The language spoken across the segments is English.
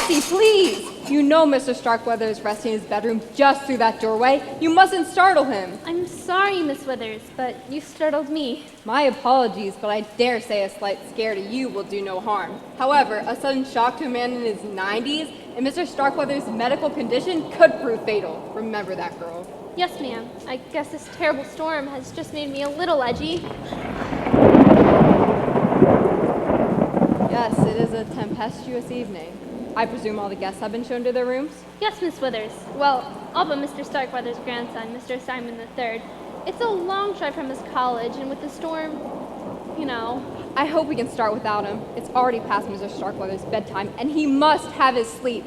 Bessie, please! You know Mr. Starkweather is resting in his bedroom just through that doorway. You mustn't startle him. I'm sorry, Miss Withers, but you startled me. My apologies, but I dare say a slight scare to you will do no harm. However, a sudden shock to a man in his 90s and Mr. Starkweather's medical condition could prove fatal. Remember that, girl. Yes, ma'am. I guess this terrible storm has just made me a little edgy. Yes, it is a tempestuous evening. I presume all the guests have been shown to their rooms? Yes, Miss Withers. Well, all but Mr. Starkweather's grandson, Mr. Simon III. It's a long drive from his college, and with the storm, you know. I hope we can start without him. It's already past Mr. Starkweather's bedtime, and he must have his sleep.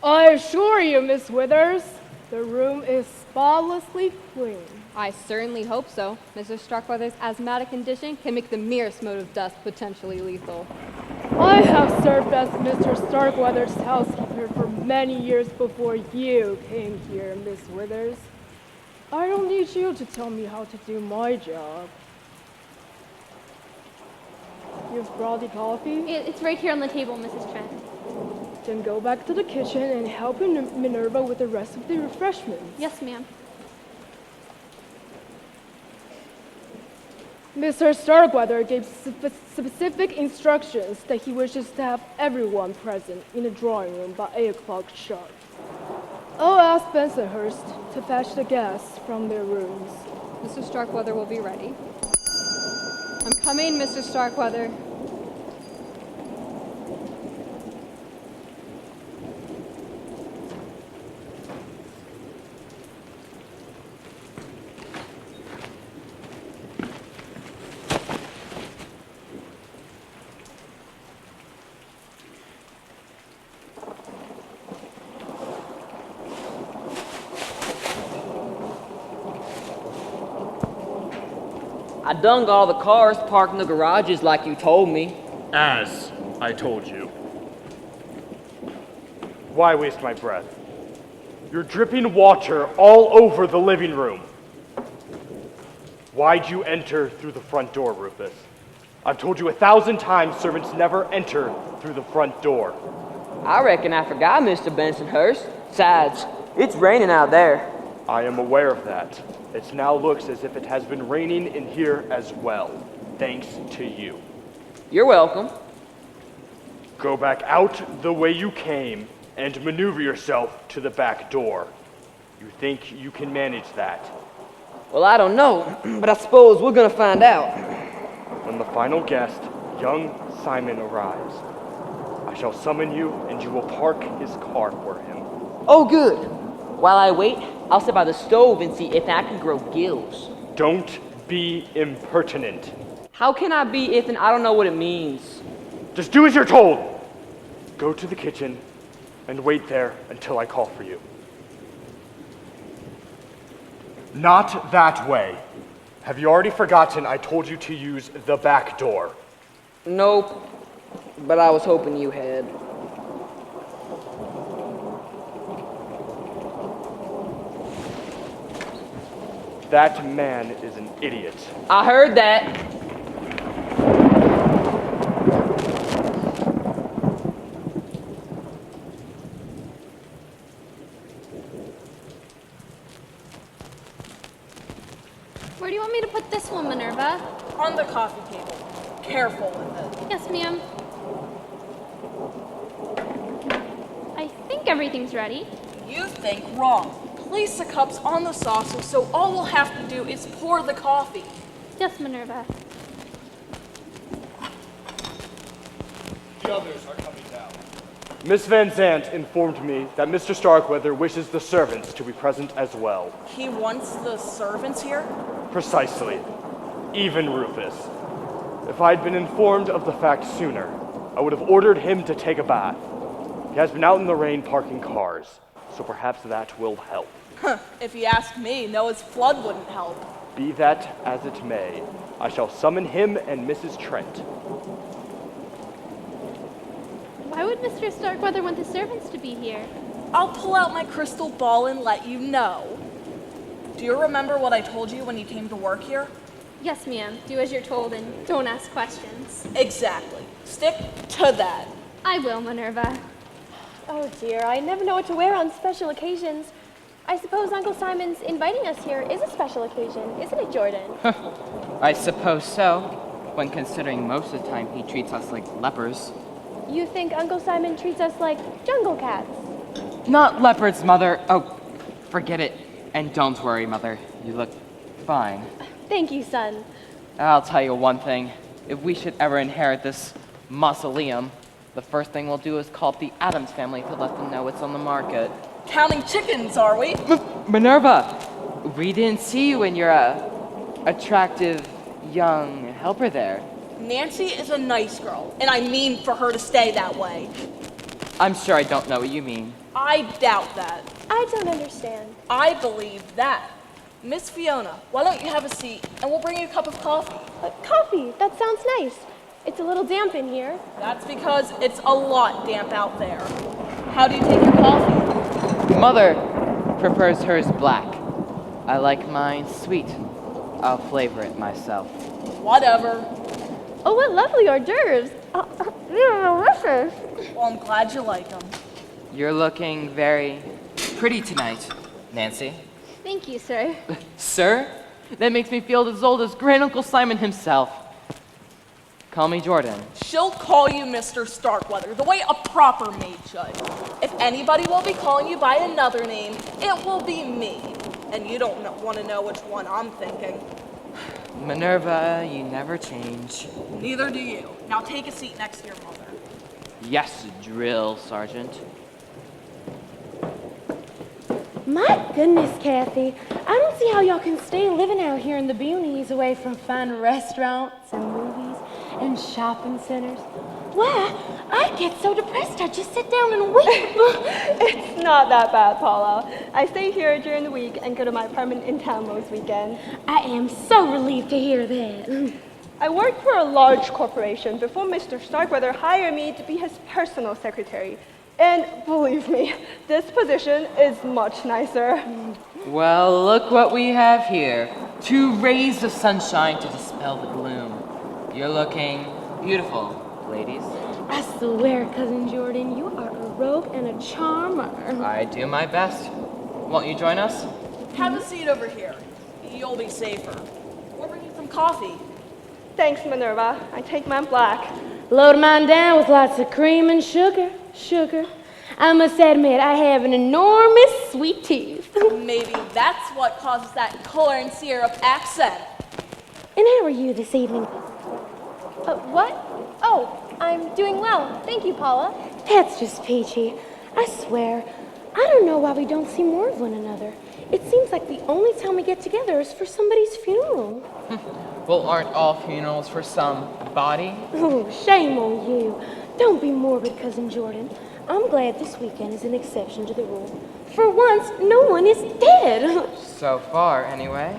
I assure you, Miss Withers, the room is spotlessly clean. I certainly hope so. Mr. Starkweather's asthmatic condition can make the merest mote of dust potentially lethal. I have served as Mr. Starkweather's housekeeper for many years before you came here, Miss Withers. I don't need you to tell me how to do my job. You've brought the coffee? It's right here on the table, Mrs. Trent. Then go back to the kitchen and help Minerva with the rest of the refreshments. Yes, ma'am. Mr. Starkweather gave specific instructions that he wishes to have everyone present in the drawing room by 8 o'clock sharp. I'll ask Bensonhurst to fetch the guests from their rooms. Mr. Starkweather will be ready. I'm coming, Mr. Starkweather. I done got all the cars parked in the garages like you told me. As I told you. Why waste my breath? You're dripping water all over the living room. Why'd you enter through the front door, Rufus? I've told you 1,000 times servants never enter through the front door. I reckon I forgot, Mr. Bensonhurst. Besides, it's raining out there. I am aware of that. It now looks as if it has been raining in here as well, thanks to you. You're welcome. Go back out the way you came and maneuver yourself to the back door. You think you can manage that? Well, I don't know, but I suppose we're gonna find out. When the final guest, young Simon, arrives, I shall summon you and you will park his car for him. Oh, good. While I wait, I'll sit by the stove and see if I can grow gills. Don't be impertinent. How can I be if and I don't know what it means? Just do as you're told. Go to the kitchen and wait there until I call for you. Not that way. Have you already forgotten I told you to use the back door? Nope, but I was hoping you had. That man is an idiot. I heard that. Where do you want me to put this one, Minerva? On the coffee table. Careful with it. Yes, ma'am. I think everything's ready. You think wrong. Place the cups on the saucer so all we'll have to do is pour the coffee. Yes, Minerva. The others are coming down. Miss Van Zandt informed me that Mr. Starkweather wishes the servants to be present as well. He wants the servants here? Precisely. Even Rufus. If I'd been informed of the fact sooner, I would have ordered him to take a bath. He has been out in the rain parking cars, so perhaps that will help. If you ask me, Noah's flood wouldn't help. Be that as it may, I shall summon him and Mrs. Trent. Why would Mr. Starkweather want the servants to be here? I'll pull out my crystal ball and let you know. Do you remember what I told you when you came to work here? Yes, ma'am. Do as you're told and don't ask questions. Exactly. Stick to that. I will, Minerva. Oh dear, I never know what to wear on special occasions. I suppose Uncle Simon's inviting us here is a special occasion, isn't it, Jordan? I suppose so, when considering most of the time he treats us like lepers. You think Uncle Simon treats us like jungle cats? Not leopards, Mother. Oh, forget it. And don't worry, Mother. You look fine. Thank you, son. I'll tell you one thing. If we should ever inherit this mausoleum, the first thing we'll do is call up the Addams family to let them know it's on the market. Counting chickens, are we? Minerva, we didn't see you in your attractive young helper there. Nancy is a nice girl, and I mean for her to stay that way. I'm sure I don't know what you mean. I doubt that. I don't understand. I believe that. Miss Fiona, why don't you have a seat, and we'll bring you a cup of coffee. Coffee, that sounds nice. It's a little damp in here. That's because it's a lot damp out there. How do you take your coffee? Mother prefers hers black. I like mine sweet. I'll flavor it myself. Whatever. Oh, what lovely hors d'oeuvres. They're delicious. Well, I'm glad you like them. You're looking very pretty tonight, Nancy. Thank you, sir. Sir? That makes me feel as old as Grand Uncle Simon himself. Call me Jordan. She'll call you Mr. Starkweather, the way a proper maid should. If anybody will be calling you by another name, it will be me. And you don't want to know which one I'm thinking. Minerva, you never change. Neither do you. Now take a seat next to your mother. Yes, drill, Sergeant. My goodness, Kathy. I don't see how y'all can stay living out here in the boonies away from fine restaurants and movies and shopping centers. Why, I get so depressed I just sit down and weep. It's not that bad, Paula. I stay here during the week and go to my apartment in town most weekends. I am so relieved to hear that. I worked for a large corporation before Mr. Starkweather hired me to be his personal secretary. And believe me, this position is much nicer. Well, look what we have here. 2 rays of sunshine to dispel the gloom. You're looking beautiful, ladies. I swear, Cousin Jordan, you are a rogue and a charmer. I do my best. Won't you join us? Have a seat over here. You'll be safer. We'll bring you some coffee. Thanks, Minerva. I take mine black. Load mine down with lots of cream and sugar. I must admit, I have an enormous sweet tooth. Maybe that's what causes that corn syrup accent. And how are you this evening? What? Oh, I'm doing well. Thank you, Paula. That's just peachy. I swear, I don't know why we don't see more of one another. It seems like the only time we get together is for somebody's funeral. Well, aren't all funerals for somebody? Oh, shame on you. Don't be morbid, Cousin Jordan. I'm glad this weekend is an exception to the rule. For once, no one is dead. So far, anyway.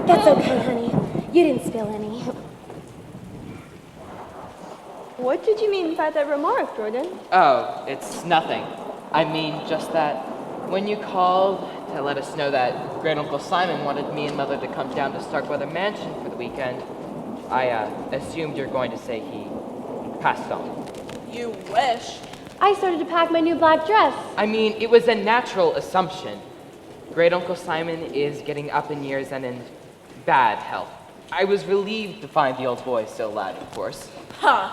That's okay, honey. You didn't spill any. What did you mean by that remark, Jordan? Oh, it's nothing. I mean just that when you called to let us know that Great Uncle Simon wanted me and Mother to come down to Starkweather Mansion for the weekend, I assumed you're going to say he passed on. You wish. I started to pack my new black dress. I mean, it was a natural assumption. Great Uncle Simon is getting up in years and in bad health. I was relieved to find the old boy still alive, of course. Huh.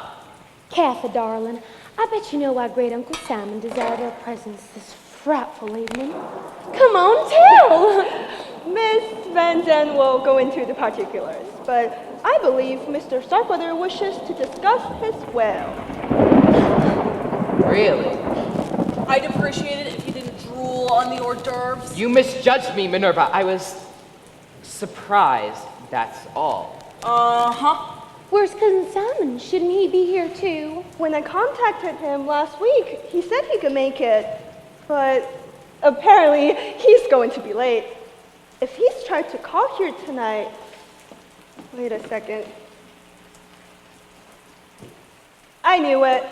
Kathy, darling, I bet you know why Great Uncle Simon desired our presence this frightful evening. Come on, tell! Miss Van Den will go into the particulars, but I believe Mr. Starkweather wishes to discuss his will. Really? I'd appreciate it if you didn't drool on the hors d'oeuvres. You misjudged me, Minerva. I was surprised, that's all. Uh-huh. Where's Cousin Simon? Shouldn't he be here too? When I contacted him last week, he said he could make it, but apparently he's going to be late. If he's tried to call here tonight... Wait a second. I knew it.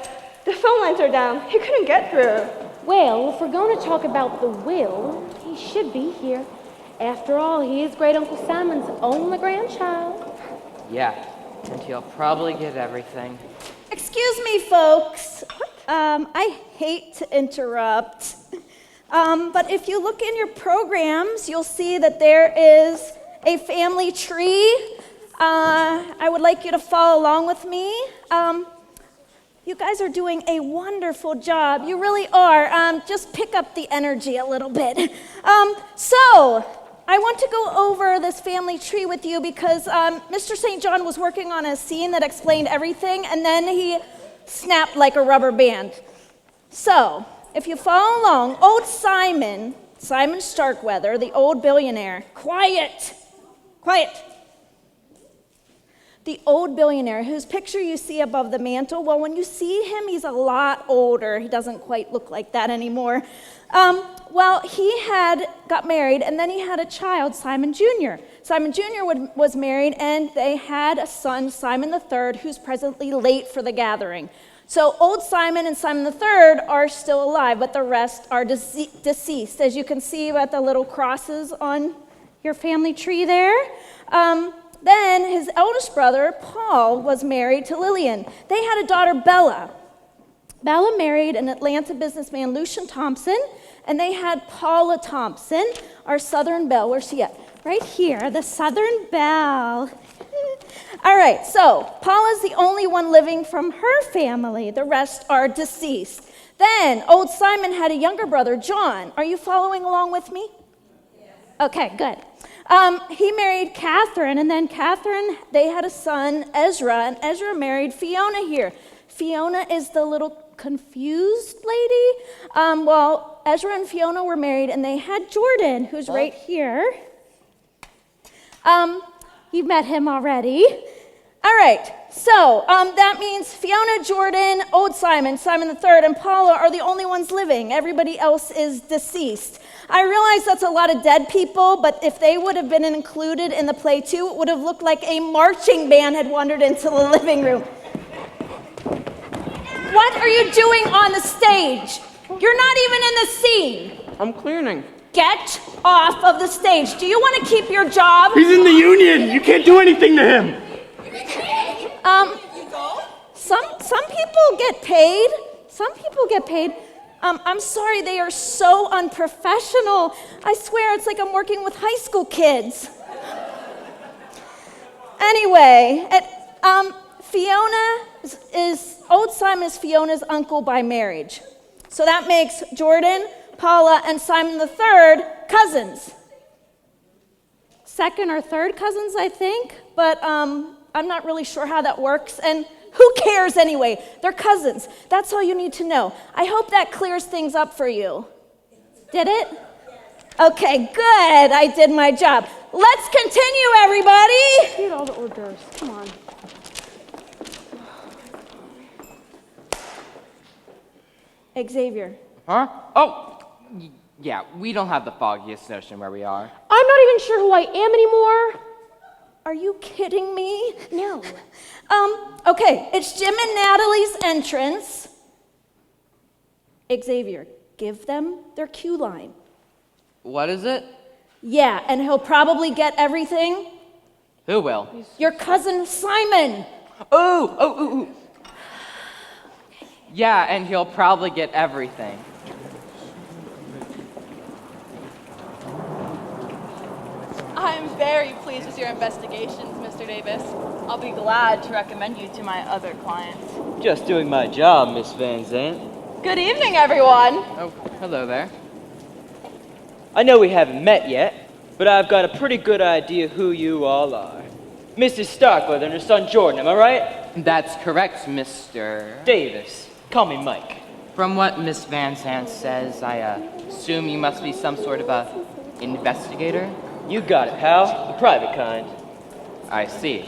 The phone lines are down. He couldn't get through. Well, if we're going to talk about the will, he should be here. After all, he is Great Uncle Simon's only grandchild. Yeah, and he'll probably get everything. Excuse me, folks. I hate to interrupt, but if you look in your programs, you'll see that there is a family tree. I would like you to follow along with me. You guys are doing a wonderful job. You really are. Just pick up the energy a little bit. So, I want to go over this family tree with you because Mr. St. John was working on a scene that explained everything, and then he snapped like a rubber band. So, if you follow along, old Simon Starkweather, the old billionaire, quiet. The old billionaire whose picture you see above the mantle, well, when you see him, he's a lot older. He doesn't quite look like that anymore. Well, he had got married, and then he had a child, Simon Jr. Simon Jr. was married, and they had a son, Simon III, who's presently late for the gathering. So old Simon and Simon III are still alive, but the rest are deceased, as you can see about the little crosses on your family tree there. Then his eldest brother, Paul, was married to Lillian. They had a daughter, Bella. Bella married an Atlanta businessman, Lucian Thompson, and they had Paula Thompson, our Southern Belle. Where's she at? Right here, the Southern Belle. All right, so Paula's the only one living from her family. The rest are deceased. Then old Simon had a younger brother, John. Are you following along with me? Yes. Okay, good. He married Catherine, and then Catherine, they had a son, Ezra, and Ezra married Fiona here. Fiona is the little confused lady. Well, Ezra and Fiona were married, and they had Jordan, who's right here. You've met him already. All right, so that means Fiona, Jordan, old Simon, Simon III, and Paula are the only ones living. Everybody else is deceased. I realize that's a lot of dead people, but if they would have been included in the play too, it would have looked like a marching band had wandered into the living room. What are you doing on the stage? You're not even in the scene. I'm cleaning. Get off of the stage. Do you want to keep your job? He's in the union. You can't do anything to him. Some people get paid. Some people get paid. I'm sorry, they are so unprofessional. I swear it's like I'm working with high school kids. Anyway, old Simon is Fiona's uncle by marriage. So that makes Jordan, Paula, and Simon III cousins. Second or third cousins, I think, but I'm not really sure how that works, and who cares anyway? They're cousins. That's all you need to know. I hope that clears things up for you. Did it? Okay, good. I did my job. Let's continue, everybody. Eat all the hors d'oeuvres. Come on. Xavier. Huh? Oh, yeah, we don't have the foggiest notion where we are. I'm not even sure who I am anymore. Are you kidding me? No. Okay, it's Jim and Natalie's entrance. Xavier, give them their cue line. What is it? Yeah, and he'll probably get everything. Who will? Your cousin Simon. Oh. Yeah, and he'll probably get everything. I'm very pleased with your investigations, Mr. Davis. I'll be glad to recommend you to my other clients. Just doing my job, Miss Van Zandt. Good evening, everyone. Oh, hello there. I know we haven't met yet, but I've got a pretty good idea who you all are. Mrs. Starkweather and her son Jordan, am I right? That's correct, Mr. Davis. Call me Mike. From what Miss Van Zandt says, I assume you must be some sort of a investigator? You got it, pal. The private kind. I see.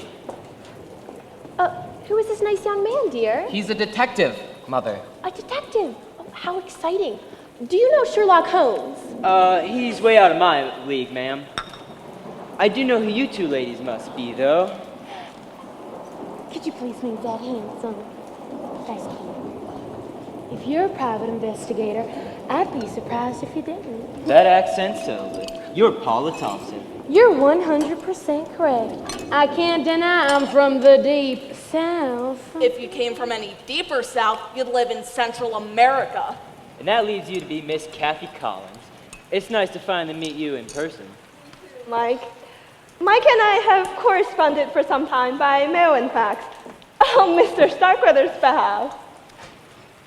Who is this nice young man, dear? He's a detective, Mother. A detective. Oh, how exciting. Do you know Sherlock Holmes? He's way out of my league, ma'am. I do know who you two ladies must be, though. Could you please make that handsome? Thank you. If you're a private investigator, I'd be surprised if you didn't. That accent sells it. You're Paula Thompson. You're 100% correct. I can't deny I'm from the deep south. If you came from any deeper south, you'd live in Central America. And that leads you to be Miss Kathy Collins. It's nice to finally meet you in person. Mike and I have corresponded for some time by mail and fax on Mr. Starkweather's behalf.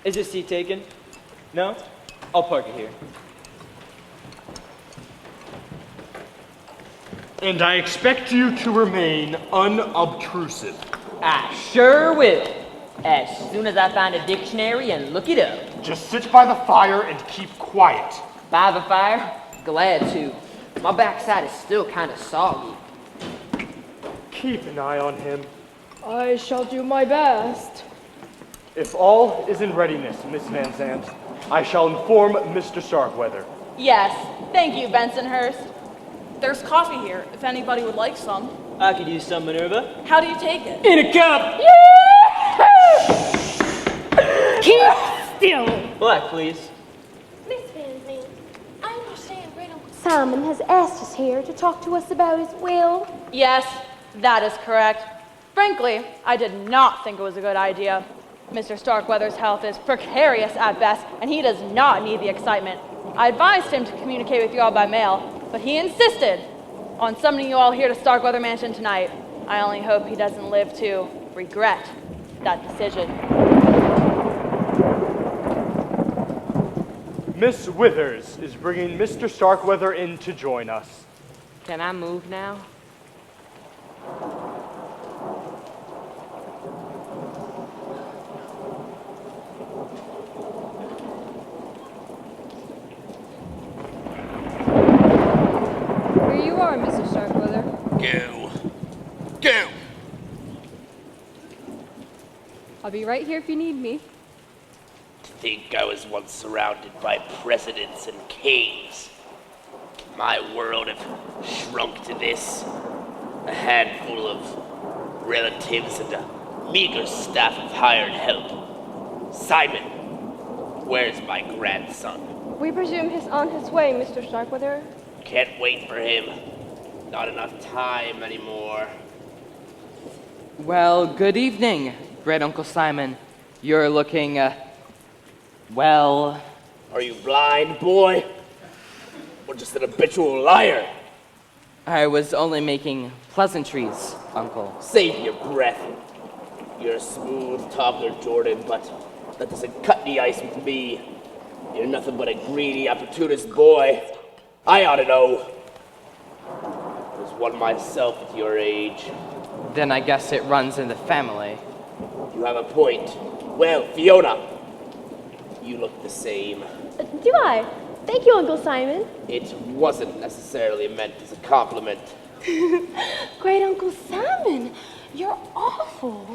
Is this seat taken? No? I'll park it here. And I expect you to remain unobtrusive. I sure will. As soon as I find a dictionary and look it up. Just sit by the fire and keep quiet. By the fire? Glad to. My backside is still kind of soggy. Keep an eye on him. I shall do my best. If all is in readiness, Miss Van Zandt, I shall inform Mr. Starkweather. Yes, thank you, Bensonhurst. There's coffee here, if anybody would like some. I could use some, Minerva. How do you take it? In a cup! Keep still. Black, please. Miss Van Zandt, I understand Great Uncle Simon has asked us here to talk to us about his will. Yes, that is correct. Frankly, I did not think it was a good idea. Mr. Starkweather's health is precarious at best, and he does not need the excitement. I advised him to communicate with you all by mail, but he insisted on summoning you all here to Starkweather Mansion tonight. I only hope he doesn't live to regret that decision. Miss Withers is bringing Mr. Starkweather in to join us. Can I move now? Here you are, Mr. Starkweather. Go. I'll be right here if you need me. To think I was once surrounded by presidents and kings. My world have shrunk to this. A handful of relatives and a meager staff of hired help. Simon, where's my grandson? We presume he's on his way, Mr. Starkweather. Can't wait for him. Not enough time anymore. Well, good evening, Great Uncle Simon. You're looking, well... Are you blind, boy? Or just an habitual liar? I was only making pleasantries, Uncle. Save your breath. You're a smooth talker, Jordan, but that doesn't cut the ice with me. You're nothing but a greedy, opportunist boy. I ought to know. I was one myself at your age. Then I guess it runs in the family. You have a point. Well, Fiona, you look the same. Do I? Thank you, Uncle Simon. It wasn't necessarily meant as a compliment. Great Uncle Simon, you're awful.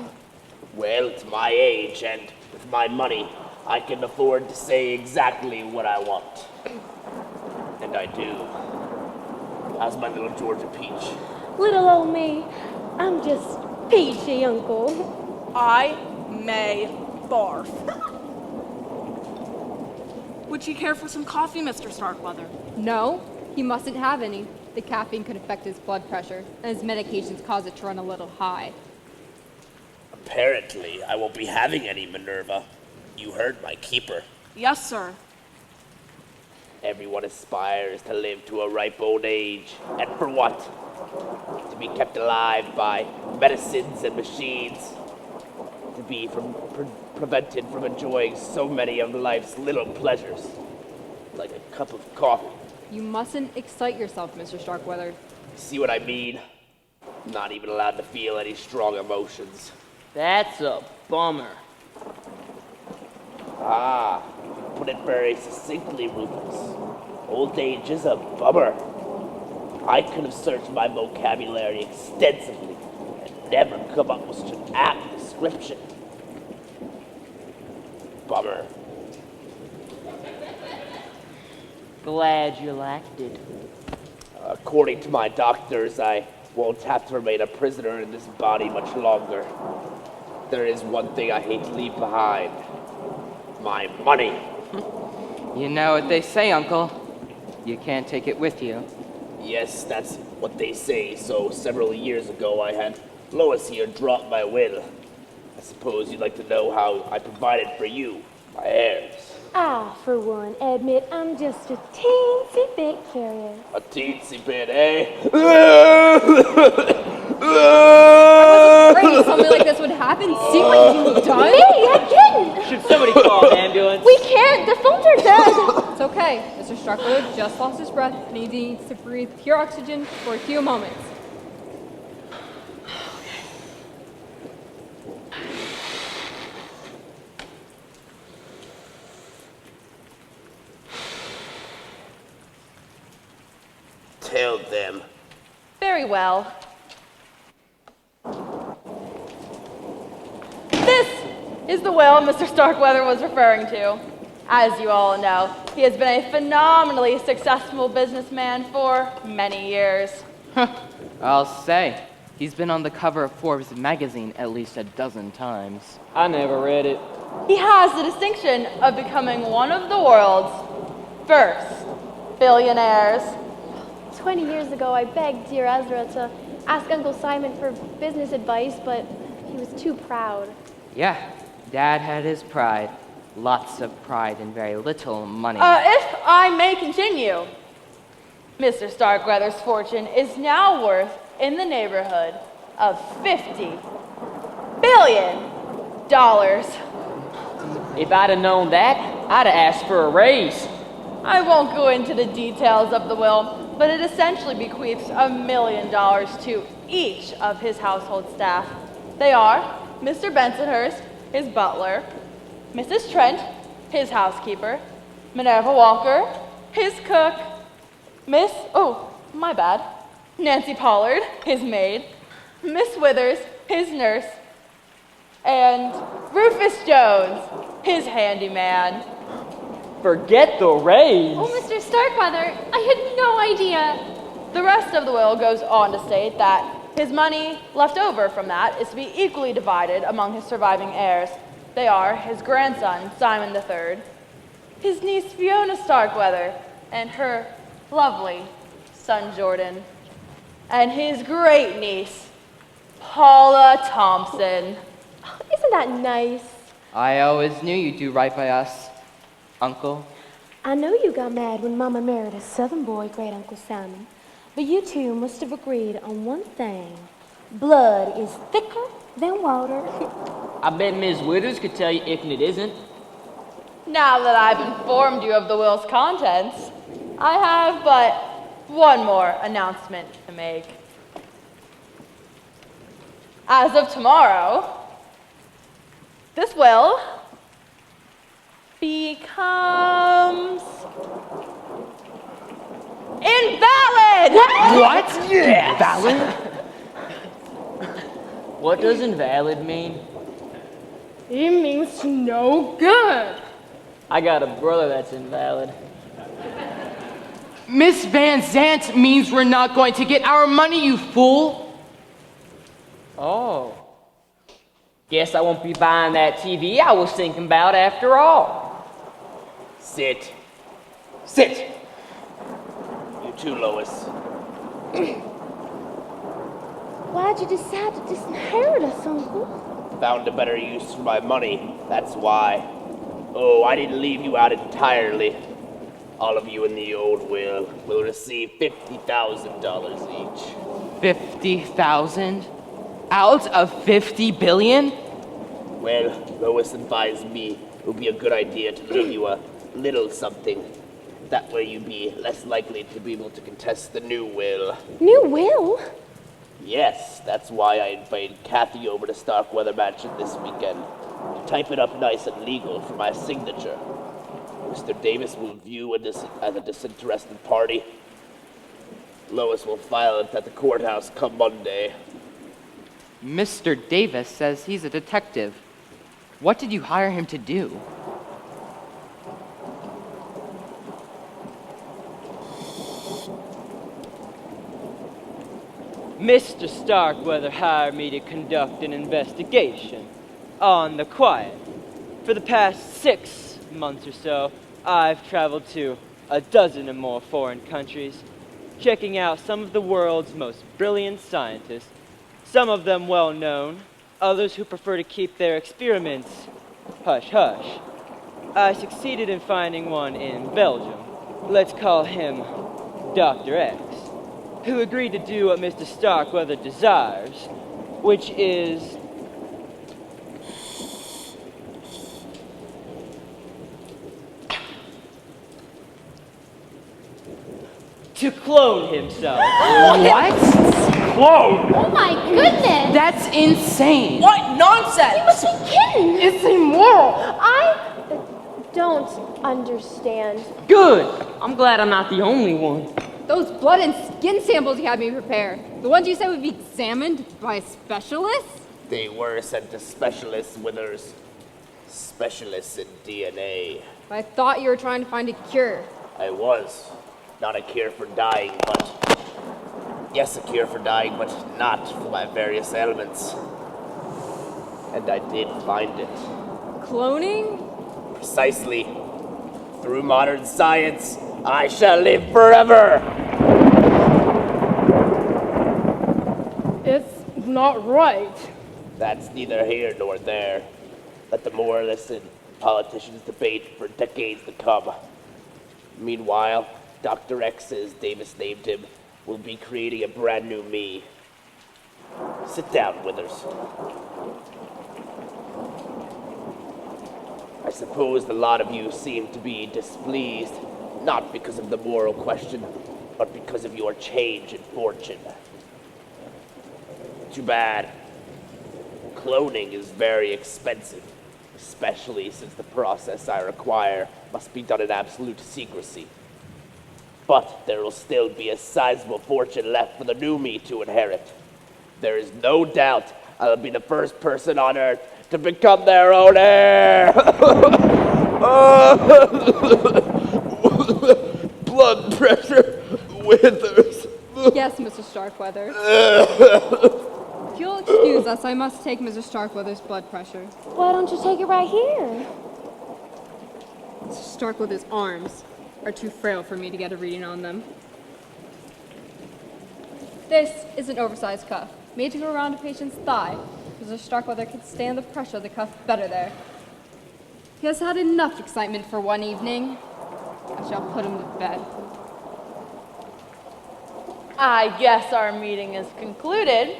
Well, it's my age, and with my money, I can afford to say exactly what I want. And I do. How's my little Georgia Peach? Little old me, I'm just peachy, Uncle. I may barf. Would you care for some coffee, Mr. Starkweather? No, he mustn't have any. The caffeine could affect his blood pressure, and his medications cause it to run a little high. Apparently, I won't be having any, Minerva. You heard my keeper. Yes, sir. Everyone aspires to live to a ripe old age. And for what? To be kept alive by medicines and machines. To be prevented from enjoying so many of life's little pleasures. Like a cup of coffee. You mustn't excite yourself, Mr. Starkweather. See what I mean? Not even allowed to feel any strong emotions. That's a bummer. Ah, you put it very succinctly, Rufus. Old age is a bummer. I could have searched my vocabulary extensively and never come up with such an apt description. Bummer. Glad you liked it. According to my doctors, I won't have to remain a prisoner in this body much longer. There is one thing I hate to leave behind. My money. You know what they say, Uncle. You can't take it with you. Yes, that's what they say. So several years ago, I had Lois here drop my will. I suppose you'd like to know how I provided for you, my heirs. I, for one, admit I'm just a teensy bit curious. A teensy bit, eh? Afraid something like this would happen. See what you've done? Me, I didn't! Should somebody call an ambulance? We can't. The phones are dead. It's okay. Mr. Starkweather just lost his breath and he needs to breathe pure oxygen for a few moments. Tell them. Very well. This is the will Mr. Starkweather was referring to. As you all know, he has been a phenomenally successful businessman for many years. I'll say, he's been on the cover of Forbes magazine at least a dozen times. I never read it. He has the distinction of becoming one of the world's first billionaires. 20 years ago, I begged dear Ezra to ask Uncle Simon for business advice, but he was too proud. Yeah, Dad had his pride. Lots of pride and very little money. If I may continue, Mr. Starkweather's fortune is now worth in the neighborhood of $50 billion. If I'd have known that, I'd have asked for a raise. I won't go into the details of the will, but it essentially bequeaths $1 million to each of his household staff. They are Mr. Bensonhurst, his butler, Mrs. Trent, his housekeeper, Minerva Walker, his cook, Nancy Pollard, his maid, Miss Withers, his nurse, and Rufus Jones, his handyman. Forget the raise. Oh, Mr. Starkweather, I had no idea. The rest of the will goes on to state that his money left over from that is to be equally divided among his surviving heirs. They are his grandson, Simon III, his niece, Fiona Starkweather, and her lovely son, Jordan, and his great niece, Paula Thompson. Isn't that nice? I always knew you'd do right by us, Uncle. I know you got mad when Mama married a southern boy, Great Uncle Simon, but you two must have agreed on one thing. Blood is thicker than water. I bet Ms. Withers could tell you if it isn't. Now that I've informed you of the will's contents, I have but one more announcement to make. As of tomorrow, this will becomes invalid! What? Yes. Valid? What does invalid mean? It means no good. I got a brother that's invalid. Miss Van Zant means we're not going to get our money, you fool. Oh. Guess I won't be buying that TV I was thinking about after all. Sit. Sit! You too, Lois. Why'd you decide to disinherit us, Uncle? Found a better use for my money, that's why. Oh, I didn't leave you out entirely. All of you in the old will receive $50,000 each. 50,000? Out of 50 billion? Well, Lois advised me it would be a good idea to leave you a little something. That way you'd be less likely to be able to contest the new will. New will? Yes, that's why I invited Kathy over to Starkweather Mansion this weekend to type it up nice and legal for my signature. Mr. Davis will view this as a disinterested party. Lois will file it at the courthouse come Monday. Mr. Davis says he's a detective. What did you hire him to do? Mr. Starkweather hired me to conduct an investigation on the quiet. For the past 6 months or so, I've traveled to a dozen or more foreign countries, checking out some of the world's most brilliant scientists, some of them well known, others who prefer to keep their experiments hush-hush. I succeeded in finding one in Belgium. Let's call him Dr. X, who agreed to do what Mr. Starkweather desires, which is to clone himself. What? Clone! Oh my goodness! That's insane. What nonsense! You must be kidding! It's immoral. I don't understand. Good. I'm glad I'm not the only one. Those blood and skin samples you had me prepare, the ones you said would be examined by a specialist? They were sent to specialists, Withers. Specialists in DNA. I thought you were trying to find a cure. I was. Not a cure for dying, but... Yes, a cure for dying, but not for my various ailments. And I did find it. Cloning? Precisely. Through modern science, I shall live forever! It's not right. That's neither here nor there. Let the moralists and politicians debate for decades to come. Meanwhile, Dr. X, as Davis named him, will be creating a brand new me. Sit down, Withers. I suppose a lot of you seem to be displeased, not because of the moral question, but because of your change in fortune. Too bad. Cloning is very expensive, especially since the process I require must be done in absolute secrecy. But there will still be a sizable fortune left for the new me to inherit. There is no doubt I'll be the first person on Earth to become their own heir. Blood pressure, Withers. Yes, Mr. Starkweather. If you'll excuse us, I must take Mr. Starkweather's blood pressure. Why don't you take it right here? Mr. Starkweather's arms are too frail for me to get a reading on them. This is an oversized cuff, made to go around a patient's thigh. Mr. Starkweather can stand the pressure of the cuff better there. He has had enough excitement for one evening. I shall put him to bed. I guess our meeting is concluded,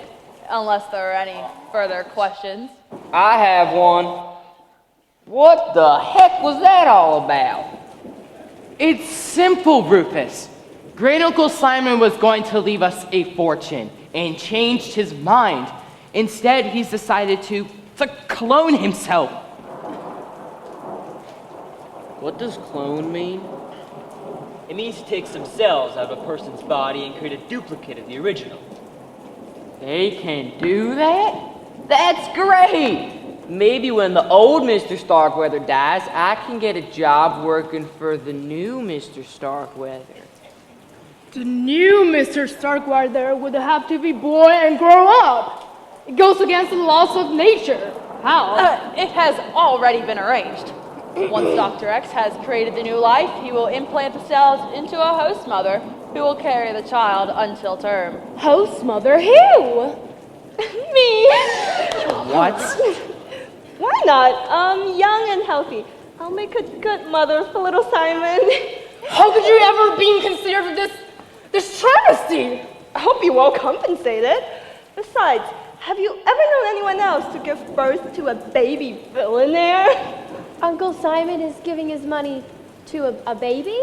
unless there are any further questions. I have one. What the heck was that all about? It's simple, Rufus. Great Uncle Simon was going to leave us a fortune and changed his mind. Instead, he's decided to clone himself. What does clone mean? It means to take some cells out of a person's body and create a duplicate of the original. They can do that? That's great! Maybe when the old Mr. Starkweather dies, I can get a job working for the new Mr. Starkweather. The new Mr. Starkweather would have to be born and grow up. It goes against the laws of nature. How? It has already been arranged. Once Dr. X has created the new life, he will implant the cells into a host mother who will carry the child until term. Host mother who? Me! What? Why not? Young and healthy. I'll make a good mother for little Simon. How could you ever be considered this travesty? I hope you well compensated. Besides, have you ever known anyone else to give birth to a baby billionaire? Uncle Simon is giving his money to a baby?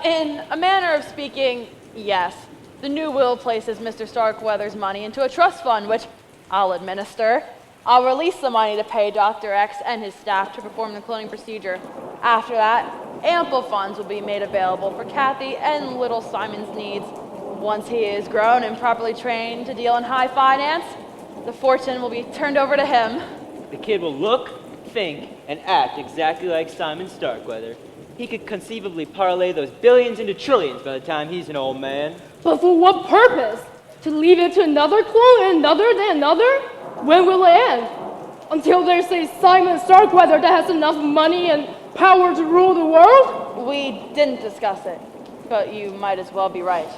In a manner of speaking, yes. The new will places Mr. Starkweather's money into a trust fund, which I'll administer. I'll release the money to pay Dr. X and his staff to perform the cloning procedure. After that, ample funds will be made available for Kathy and little Simon's needs. Once he is grown and properly trained to deal in high finance, the fortune will be turned over to him. The kid will look, think, and act exactly like Simon Starkweather. He could conceivably parlay those billions into trillions by the time he's an old man. But for what purpose? To leave it to another clone and another, then another? When will it end? Until there's a Simon Starkweather that has enough money and power to rule the world? We didn't discuss it, but you might as well be right.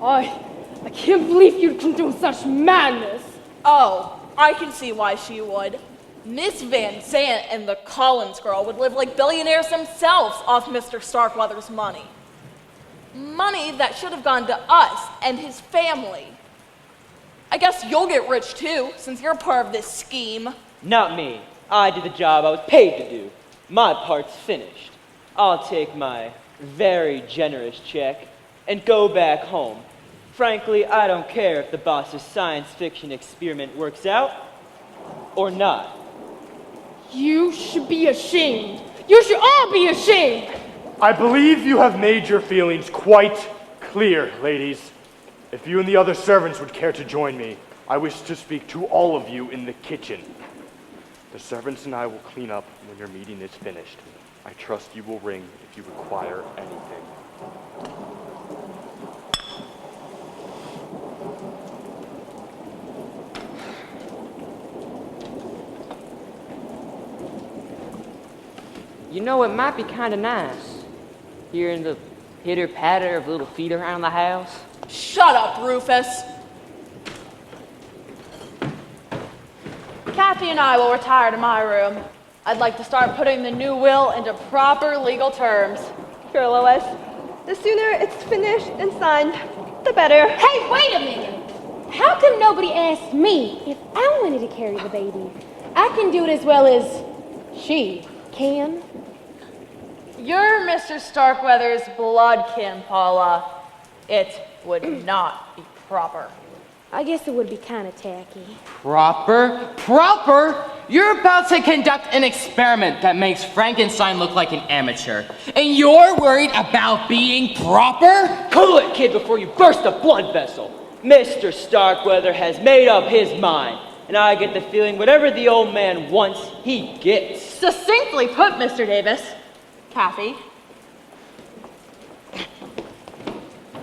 I can't believe you'd condone such madness. Oh, I can see why she would. Miss Van Zandt and the Collins girl would live like billionaires themselves off Mr. Starkweather's money. Money that should have gone to us and his family. I guess you'll get rich too, since you're part of this scheme. Not me. I did the job I was paid to do. My part's finished. I'll take my very generous check and go back home. Frankly, I don't care if the boss's science fiction experiment works out or not. You should be ashamed. You should all be ashamed. I believe you have made your feelings quite clear, ladies. If you and the other servants would care to join me, I wish to speak to all of you in the kitchen. The servants and I will clean up when your meeting is finished. I trust you will ring if you require anything. You know, it might be kind of nice hearing the pitter-patter of little feet around the house. Shut up, Rufus. Kathy and I will retire to my room. I'd like to start putting the new will into proper legal terms. Here, Lois. The sooner it's finished and signed, the better. Hey, wait a minute! How come nobody asked me if I wanted to carry the baby? I can do it as well as she can. You're Mr. Starkweather's bloodkin, Paula. It would not be proper. I guess it would be kind of tacky. Proper? Proper? You're about to conduct an experiment that makes Frankenstein look like an amateur. And you're worried about being proper? Cool it, kid, before you burst a blood vessel. Mr. Starkweather has made up his mind, and I get the feeling whatever the old man wants, he gets. Succinctly put, Mr. Davis. Kathy.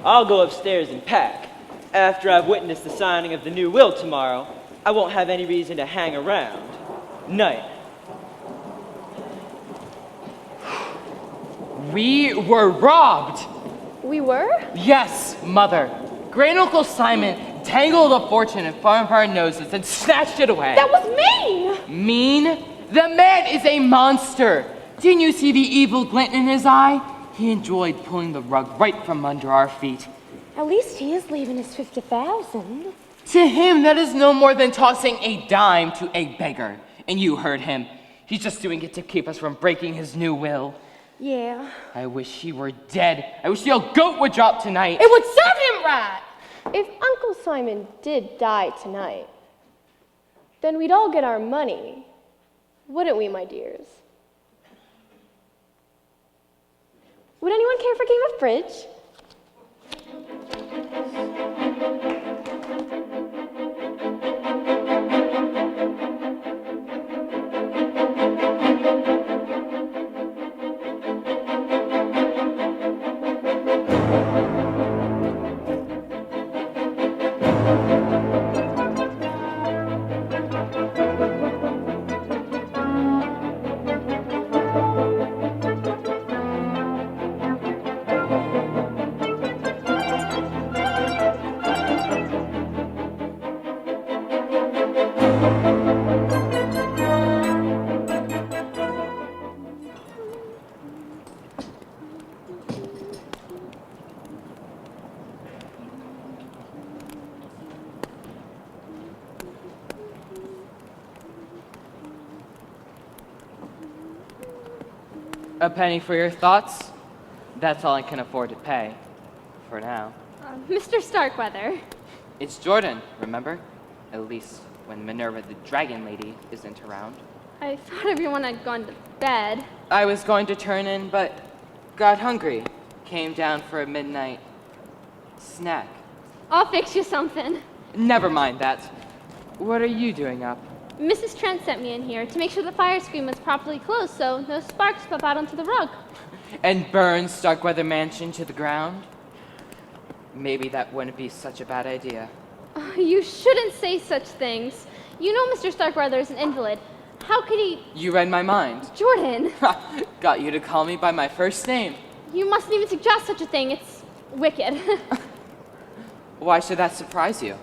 I'll go upstairs and pack. After I've witnessed the signing of the new will tomorrow, I won't have any reason to hang around. Night. We were robbed. We were? Yes, Mother. Great Uncle Simon tangled a fortune in front of our noses and snatched it away. That was mean! Mean? The man is a monster. Didn't you see the evil glint in his eye? He enjoyed pulling the rug right from under our feet. At least he is leaving his 50,000. To him, that is no more than tossing a dime to a beggar. And you heard him. He's just doing it to keep us from breaking his new will. Yeah. I wish he were dead. I wish the old goat would drop tonight. It would serve him right! If Uncle Simon did die tonight, then we'd all get our money, wouldn't we, my dears? Would anyone care for a game of bridge? A penny for your thoughts? That's all I can afford to pay. For now. Mr. Starkweather. It's Jordan, remember? At least when Minerva the Dragon Lady isn't around. I thought everyone had gone to bed. I was going to turn in, but got hungry. Came down for a midnight snack. I'll fix you something. Never mind that. What are you doing up? Mrs. Trent sent me in here to make sure the fire screen was properly closed so no sparks pop out onto the rug. And burn Starkweather Mansion to the ground? Maybe that wouldn't be such a bad idea. You shouldn't say such things. You know Mr. Starkweather is an invalid. How could he? You read my mind. Jordan, Got you to call me by my first name. you mustn't even suggest such a thing. It's wicked. Why should that surprise you?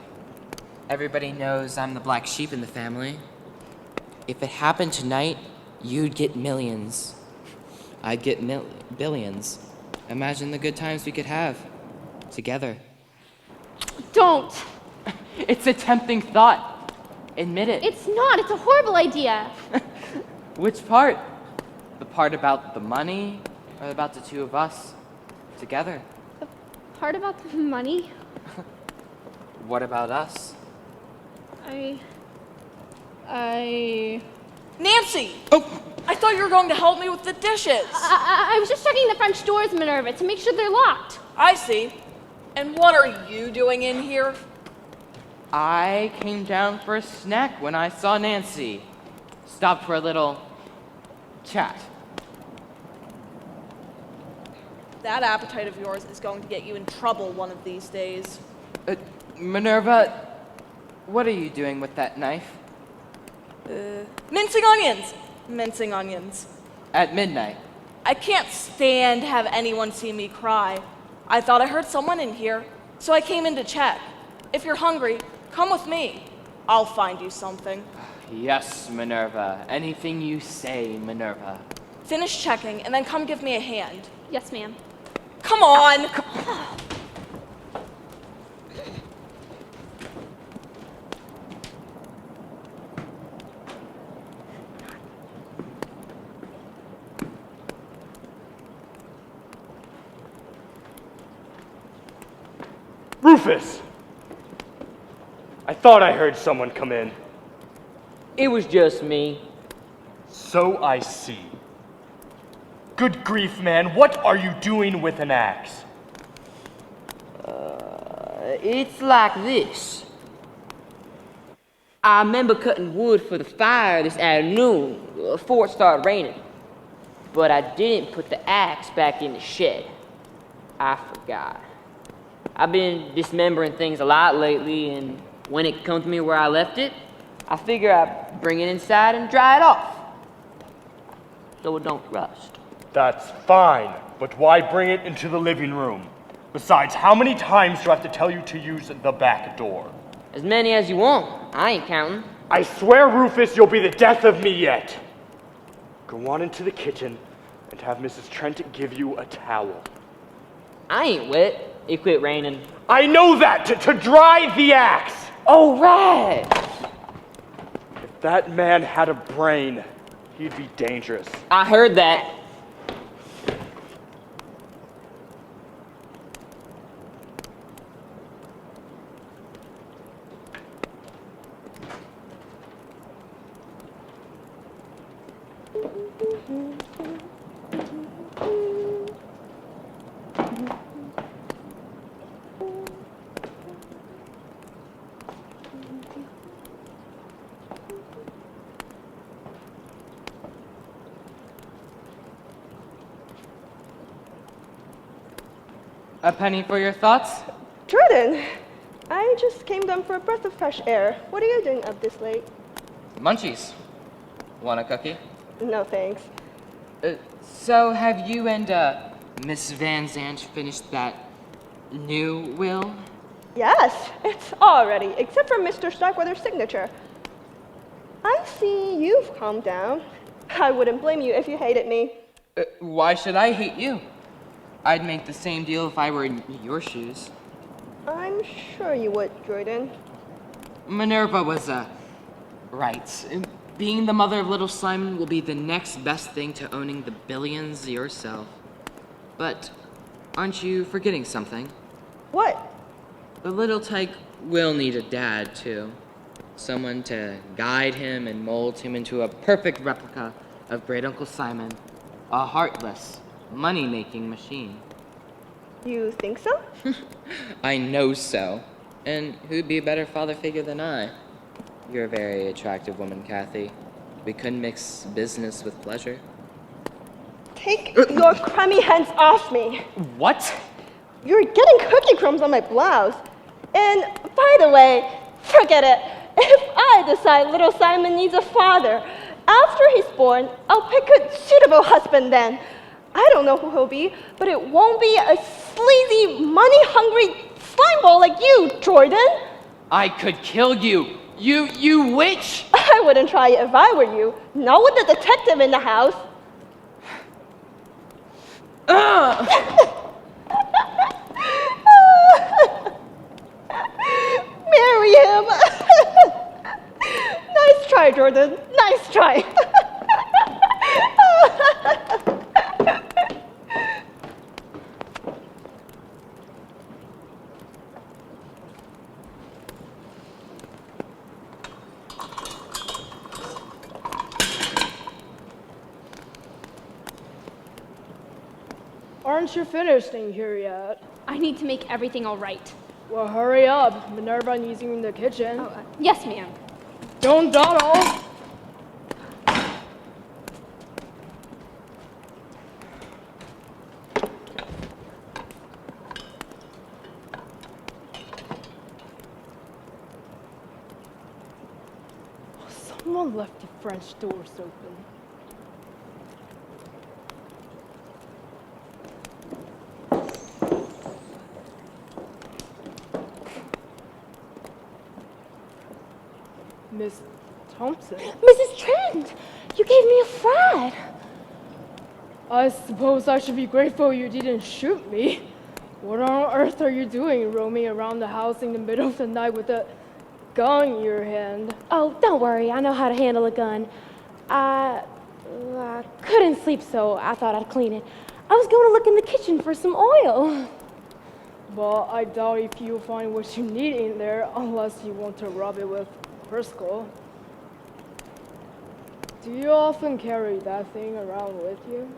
Everybody knows I'm the black sheep in the family. If it happened tonight, you'd get millions. I'd get billions. Imagine the good times we could have together. Don't. It's a tempting thought. Admit it. It's not. It's a horrible idea. Which part? The part about the money or about the two of us together? Part about the money? What about us? Nancy! Oh! I thought you were going to help me with the dishes. I was just checking the French doors, Minerva, to make sure they're locked. I see. And what are you doing in here? I came down for a snack when I saw Nancy. Stopped for a little chat. That appetite of yours is going to get you in trouble one of these days. Minerva, what are you doing with that knife? Mincing onions. Mincing onions. At midnight. I can't stand to have anyone see me cry. I thought I heard someone in here, so I came in to check. If you're hungry, come with me. I'll find you something. Yes, Minerva. Anything you say, Minerva. Finish checking, and then come give me a hand. Yes, ma'am. Come on! Rufus! I thought I heard someone come in. It was just me. So I see. Good grief, man, what are you doing with an axe? It's like this. I remember cutting wood for the fire this afternoon before it started raining. But I didn't put the axe back in the shed. I forgot. I've been dismembering things a lot lately, and when it comes to me where I left it, I figure I'd bring it inside and dry it off, so it don't rust. That's fine, but why bring it into the living room? Besides, how many times do I have to tell you to use the back door? As many as you want. I ain't counting. I swear, Rufus, you'll be the death of me yet. Go on into the kitchen and have Mrs. Trent give you a towel. I ain't wet. It quit raining. I know that! To dry the axe! Oh, right! If that man had a brain, he'd be dangerous. I heard that. A penny for your thoughts? Jordan, I just came down for a breath of fresh air. What are you doing up this late? Munchies. Want a cookie? No, thanks. So have you and, Miss Van Zandt finished that new will? Yes, it's all ready, except for Mr. Starkweather's signature. I see you've calmed down. I wouldn't blame you if you hated me. Why should I hate you? I'd make the same deal if I were in your shoes. I'm sure you would, Jordan. Minerva was, right. Being the mother of little Simon will be the next best thing to owning the billions yourself. But aren't you forgetting something? What? The little tyke will need a dad, too. Someone to guide him and mold him into a perfect replica of Great Uncle Simon, a heartless, money-making machine. You think so? I know so. And who'd be a better father figure than I? You're a very attractive woman, Kathy. We couldn't mix business with pleasure. Take your crummy hands off me. What? You're getting cookie crumbs on my blouse. And by the way, forget it. If I decide little Simon needs a father, after he's born, I'll pick a suitable husband then. I don't know who he'll be, but it won't be a sleazy, money-hungry slimeball like you, Jordan. I could kill you. You witch! I wouldn't try it if I were you. Not with the detective in the house. Marry him. Nice try, Jordan. Nice try. Aren't you finished in here yet? I need to make everything all right. Well, hurry up. Minerva needs you in the kitchen. Yes, ma'am. Don't dawdle. Someone left the French doors open. Miss Thompson? Mrs. Trent, you gave me a fright. I suppose I should be grateful you didn't shoot me. What on earth are you doing roaming around the house in the middle of the night with a gun in your hand? Oh, don't worry. I know how to handle a gun. I couldn't sleep, so I thought I'd clean it. I was going to look in the kitchen for some oil. Well, I doubt if you'll find what you need in there unless you want to rub it with Prisco. Do you often carry that thing around with you?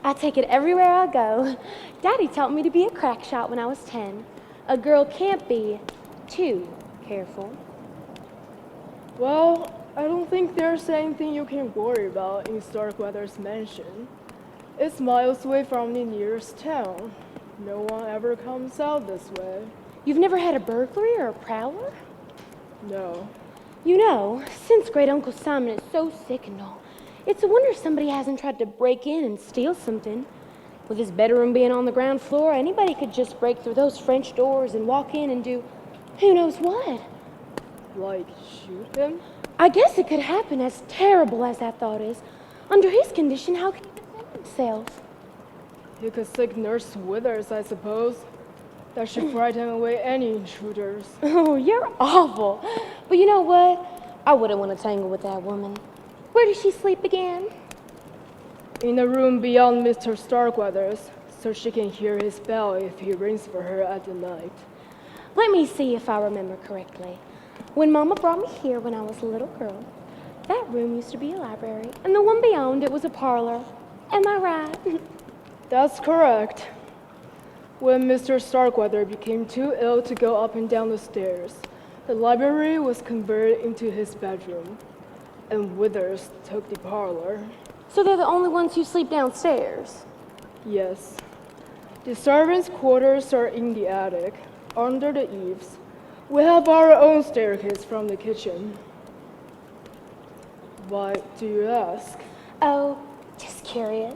I take it everywhere I go. Daddy taught me to be a crack shot when I was 10. A girl can't be too careful. Well, I don't think there's anything you can worry about in Starkweather's mansion. It's miles away from the nearest town. No one ever comes out this way. You've never had a burglary or a prowler? No. You know, since Great Uncle Simon is so sick and all, it's a wonder somebody hasn't tried to break in and steal something. With his bedroom being on the ground floor, anybody could just break through those French doors and walk in and do who knows what. Like shoot him? I guess it could happen, as terrible as that thought is. Under his condition, how can he defend himself? He could sick Nurse Withers, I suppose. That should frighten away any intruders. Oh, you're awful. But you know what? I wouldn't want to tangle with that woman. Where does she sleep again? In the room beyond Mr. Starkweather's, so she can hear his bell if he rings for her at the night. Let me see if I remember correctly. When Mama brought me here when I was a little girl, that room used to be a library, and the one beyond it was a parlor. Am I right? That's correct. When Mr. Starkweather became too ill to go up and down the stairs, the library was converted into his bedroom, and Withers took the parlor. So they're the only ones who sleep downstairs? Yes. The servants' quarters are in the attic, under the eaves. We have our own staircase from the kitchen. Why do you ask? Oh, just curious.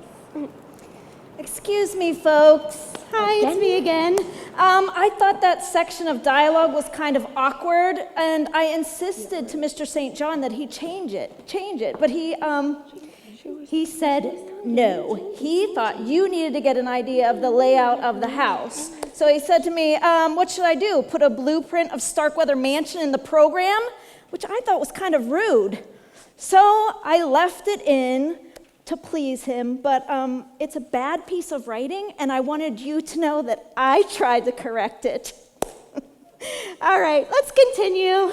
Excuse me, folks. Hi, it's me again. I thought that section of dialogue was kind of awkward, and I insisted to Mr. St. John that he change it. But he said no. He thought you needed to get an idea of the layout of the house. So he said to me, what should I do? Put a blueprint of Starkweather Mansion in the program? Which I thought was kind of rude. So I left it in to please him, but it's a bad piece of writing, and I wanted you to know that I tried to correct it. All right, let's continue.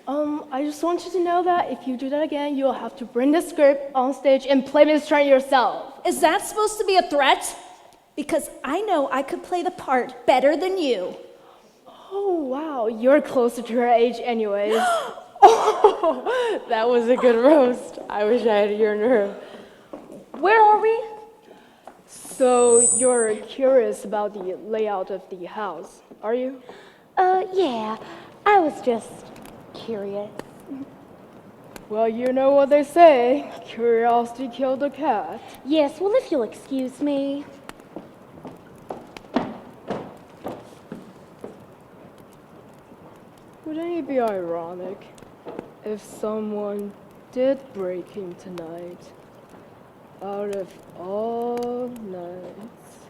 I just want you to know that if you do that again, you'll have to bring the script on stage and play Miss Trent yourself. Is that supposed to be a threat? Because I know I could play the part better than you. Oh, wow, you're closer to her age anyways. Oh, that was a good roast. I wish I had your nerve. Where are we? So you're curious about the layout of the house, are you? Yeah, I was just curious. Well, you know what they say. Curiosity killed the cat. Yes, well, if you'll excuse me. Wouldn't it be ironic if someone did break in tonight out of all nights?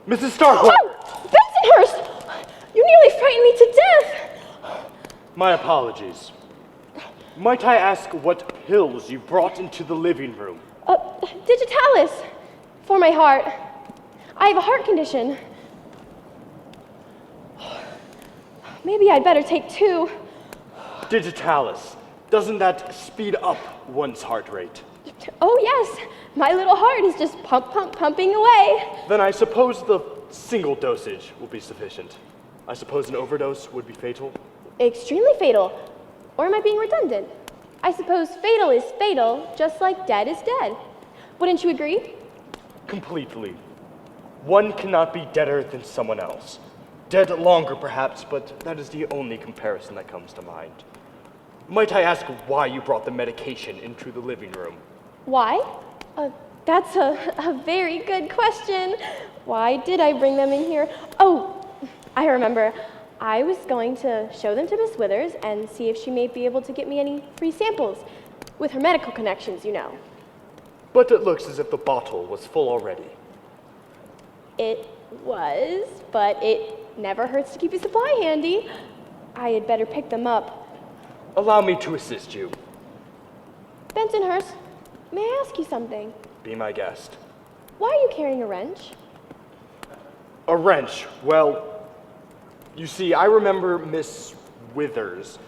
Mrs. Starkweather! Oh! Bensonhurst! You nearly frightened me to death! My apologies. Might I ask what pills you brought into the living room? Digitalis! For my heart. I have a heart condition. Maybe I'd better take 2. Digitalis. Doesn't that speed up one's heart rate? Oh, yes. My little heart is just pumping away. Then I suppose the single dosage will be sufficient. I suppose an overdose would be fatal? Extremely fatal. Or am I being redundant? I suppose fatal is fatal, just like dead is dead. Wouldn't you agree? Completely. One cannot be deader than someone else. Dead longer, perhaps, but that is the only comparison that comes to mind. Might I ask why you brought the medication into the living room? Why? That's a very good question. Why did I bring them in here? Oh, I remember. I was going to show them to Miss Withers and see if she may be able to get me any free samples. With her medical connections, you know. But it looks as if the bottle was full already. It was, but it never hurts to keep a supply handy. I had better pick them up. Allow me to assist you. Bensonhurst, may I ask you something? Be my guest. Why are you carrying a wrench? A wrench? Well, you see, I remember Miss Withers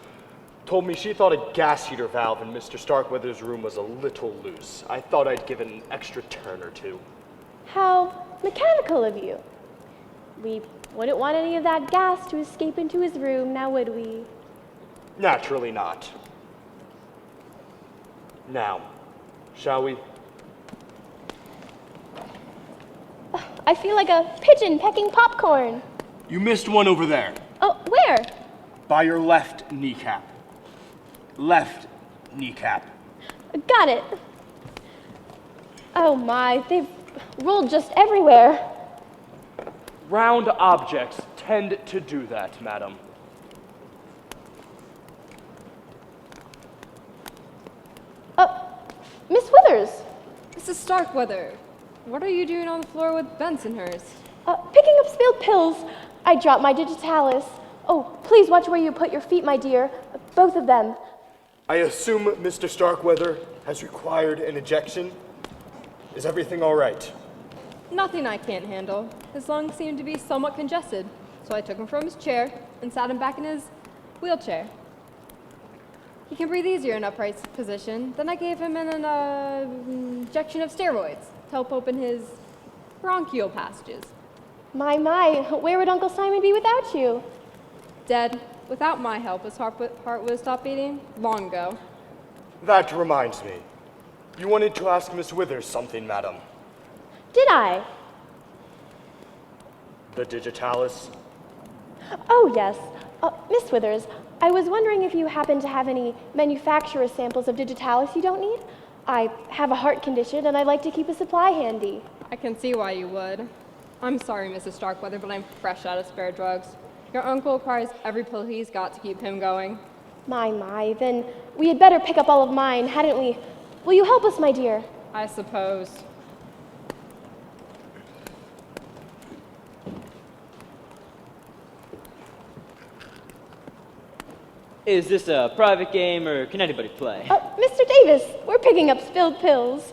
told me she thought a gas heater valve in Mr. Starkweather's room was a little loose. I thought I'd give it an extra turn or 2. How mechanical of you. We wouldn't want any of that gas to escape into his room, now would we? Naturally not. Now, shall we? I feel like a pigeon pecking popcorn. You missed one over there. Oh, where? By your left kneecap. Left kneecap. Got it. Oh my, they've rolled just everywhere. Round objects tend to do that, madam. Miss Withers. Mrs. Starkweather, what are you doing on the floor with Bensonhurst? Picking up spilled pills. I dropped my digitalis. Oh, please watch where you put your feet, my dear. Both of them. I assume Mr. Starkweather has required an ejection. Is everything all right? Nothing I can't handle. His lungs seem to be somewhat congested, so I took him from his chair and sat him back in his wheelchair. He can breathe easier in upright position. Then I gave him an injection of steroids to help open his bronchial passages. My, where would Uncle Simon be without you? Dead. Without my help, his heart would have stopped beating long ago. That reminds me. You wanted to ask Miss Withers something, madam. Did I? The digitalis? Oh, yes. Miss Withers, I was wondering if you happen to have any manufacturer samples of digitalis you don't need? I have a heart condition and I'd like to keep a supply handy. I can see why you would. I'm sorry, Mrs. Starkweather, but I'm fresh out of spare drugs. Your uncle requires every pill he's got to keep him going. My, then we had better pick up all of mine, hadn't we? Will you help us, my dear? I suppose. Is this a private game, or can anybody play? Mr. Davis, we're picking up spilled pills.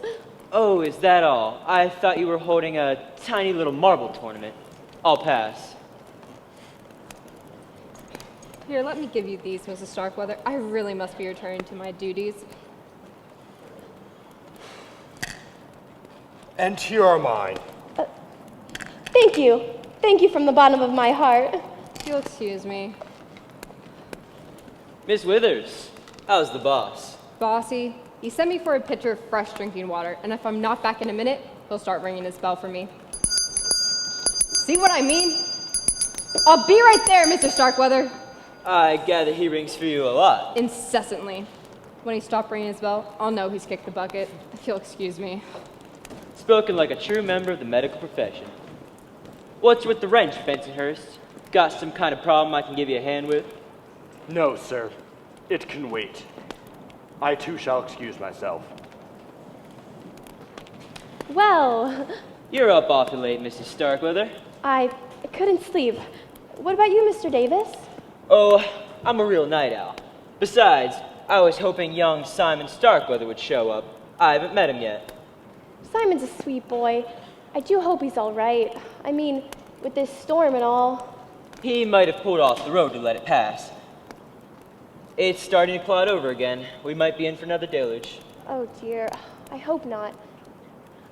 Oh, is that all? I thought you were holding a tiny little marble tournament. I'll pass. Here, let me give you these, Mrs. Starkweather. I really must be returning to my duties. And here are mine. Thank you. Thank you from the bottom of my heart. If you'll excuse me. Miss Withers, how's the boss? Bossy, he sent me for a pitcher of fresh drinking water, and if I'm not back in a minute, he'll start ringing his bell for me. See what I mean? I'll be right there, Mr. Starkweather. I gather he rings for you a lot. Incessantly. When he stopped ringing his bell, I'll know he's kicked the bucket. If you'll excuse me. Spoken like a true member of the medical profession. What's with the wrench, Bensonhurst? Got some kind of problem I can give you a hand with? No, sir. It can wait. I too shall excuse myself. Well, You're up awfully late, Mrs. Starkweather. I couldn't sleep. What about you, Mr. Davis? Oh, I'm a real night owl. Besides, I was hoping young Simon Starkweather would show up. I haven't met him yet. Simon's a sweet boy. I do hope he's all right. I mean, with this storm and all. He might have pulled off the road to let it pass. It's starting to cloud over again. We might be in for another deluge. Oh dear, I hope not.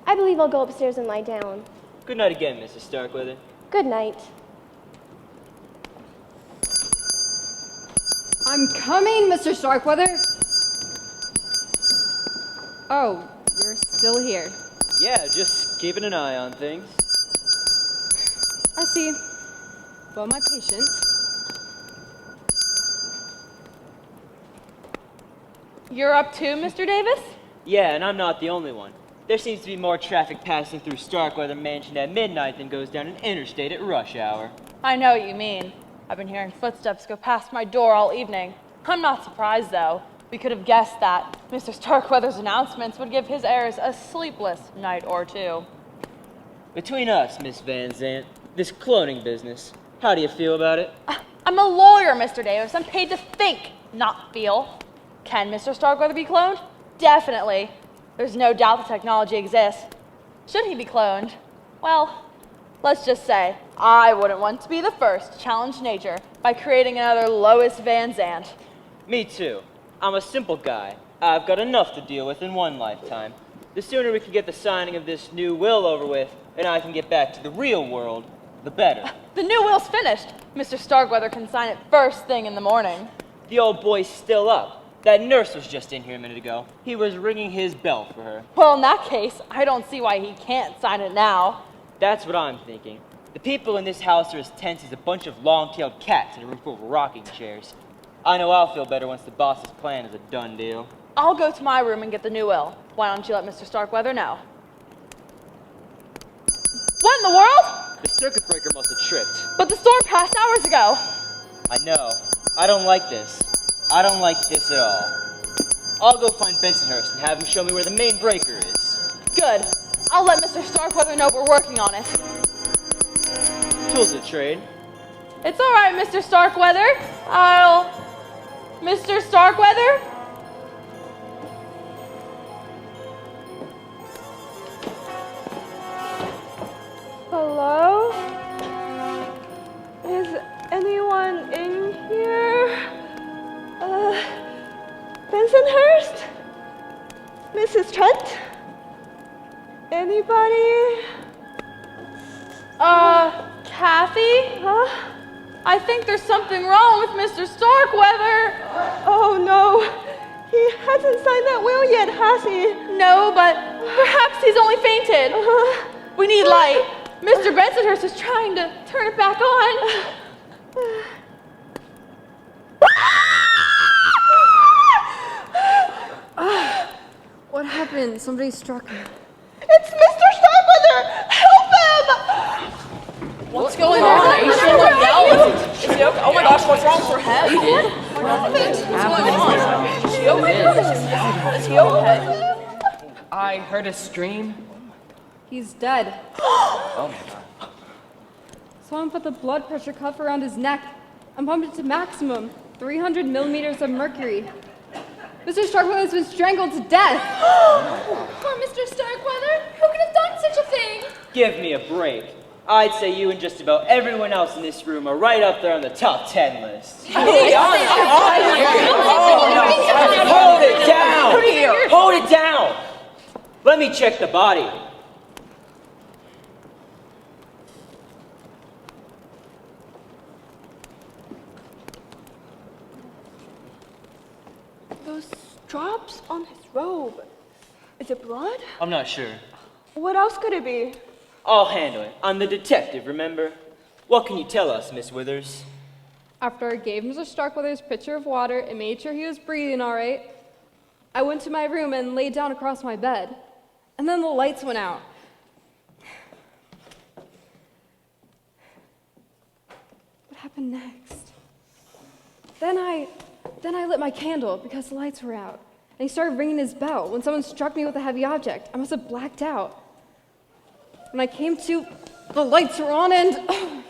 I believe I'll go upstairs and lie down. Good night again, Mrs. Starkweather. Good night. I'm coming, Mr. Starkweather. Oh, you're still here. Yeah, just keeping an eye on things. I see. Well, my patient. You're up too, Mr. Davis? Yeah, and I'm not the only one. There seems to be more traffic passing through Starkweather Mansion at midnight than goes down an interstate at rush hour. I know what you mean. I've been hearing footsteps go past my door all evening. I'm not surprised, though. We could have guessed that Mr. Starkweather's announcements would give his heirs a sleepless night or two. Between us, Miss Van Zandt, this cloning business, how do you feel about it? I'm a lawyer, Mr. Davis. I'm paid to think, not feel. Can Mr. Starkweather be cloned? Definitely. There's no doubt the technology exists. Should he be cloned? Well, let's just say I wouldn't want to be the first to challenge nature by creating another Lois Van Zandt. Me too. I'm a simple guy. I've got enough to deal with in one lifetime. The sooner we can get the signing of this new will over with, and I can get back to the real world, the better. The new will's finished. Mr. Starkweather can sign it first thing in the morning. The old boy's still up. That nurse was just in here a minute ago. He was ringing his bell for her. Well, in that case, I don't see why he can't sign it now. That's what I'm thinking. The people in this house are as tense as a bunch of long-tailed cats in a room full of rocking chairs. I know I'll feel better once the boss's plan is a done deal. I'll go to my room and get the new will. Why don't you let Mr. Starkweather know? What in the world? The circuit breaker must have tripped. But the storm passed hours ago. I know. I don't like this. I don't like this at all. I'll go find Bensonhurst and have him show me where the main breaker is. Good. I'll let Mr. Starkweather know we're working on it. Tools of trade. It's all right, Mr. Starkweather. Mr. Starkweather? Hello? Is anyone in here? Bensonhurst? Mrs. Trent? Anybody? Kathy? Huh? I think there's something wrong with Mr. Starkweather. Oh no, he hasn't signed that will yet, has he? No, but perhaps he's only fainted. We need light. Mr. Bensonhurst is trying to turn it back on. What happened? Somebody struck me. It's Mr. Starkweather! Help him! What's going on? Is he okay? Oh my gosh, what's wrong for him? What's going on? Is he okay? Is he okay? I heard a scream. He's dead. Oh my god. Someone put the blood pressure cuff around his neck and pumped it to maximum, 300 millimeters of mercury. Mr. Starkweather has been strangled to death. Poor Mr. Starkweather. Who could have done such a thing? Give me a break. I'd say you and just about everyone else in this room are right up there on the top 10 list. Hold it down! Hold it down! Let me check the body. Those drops on his robe. Is it blood? I'm not sure. What else could it be? I'll handle it. I'm the detective, remember? What can you tell us, Miss Withers? After I gave Mr. Starkweather's pitcher of water and made sure he was breathing all right, I went to my room and laid down across my bed. And then the lights went out. What happened next? Then I lit my candle because the lights were out. And he started ringing his bell when someone struck me with a heavy object. I must have blacked out. When I came to, the lights were on and...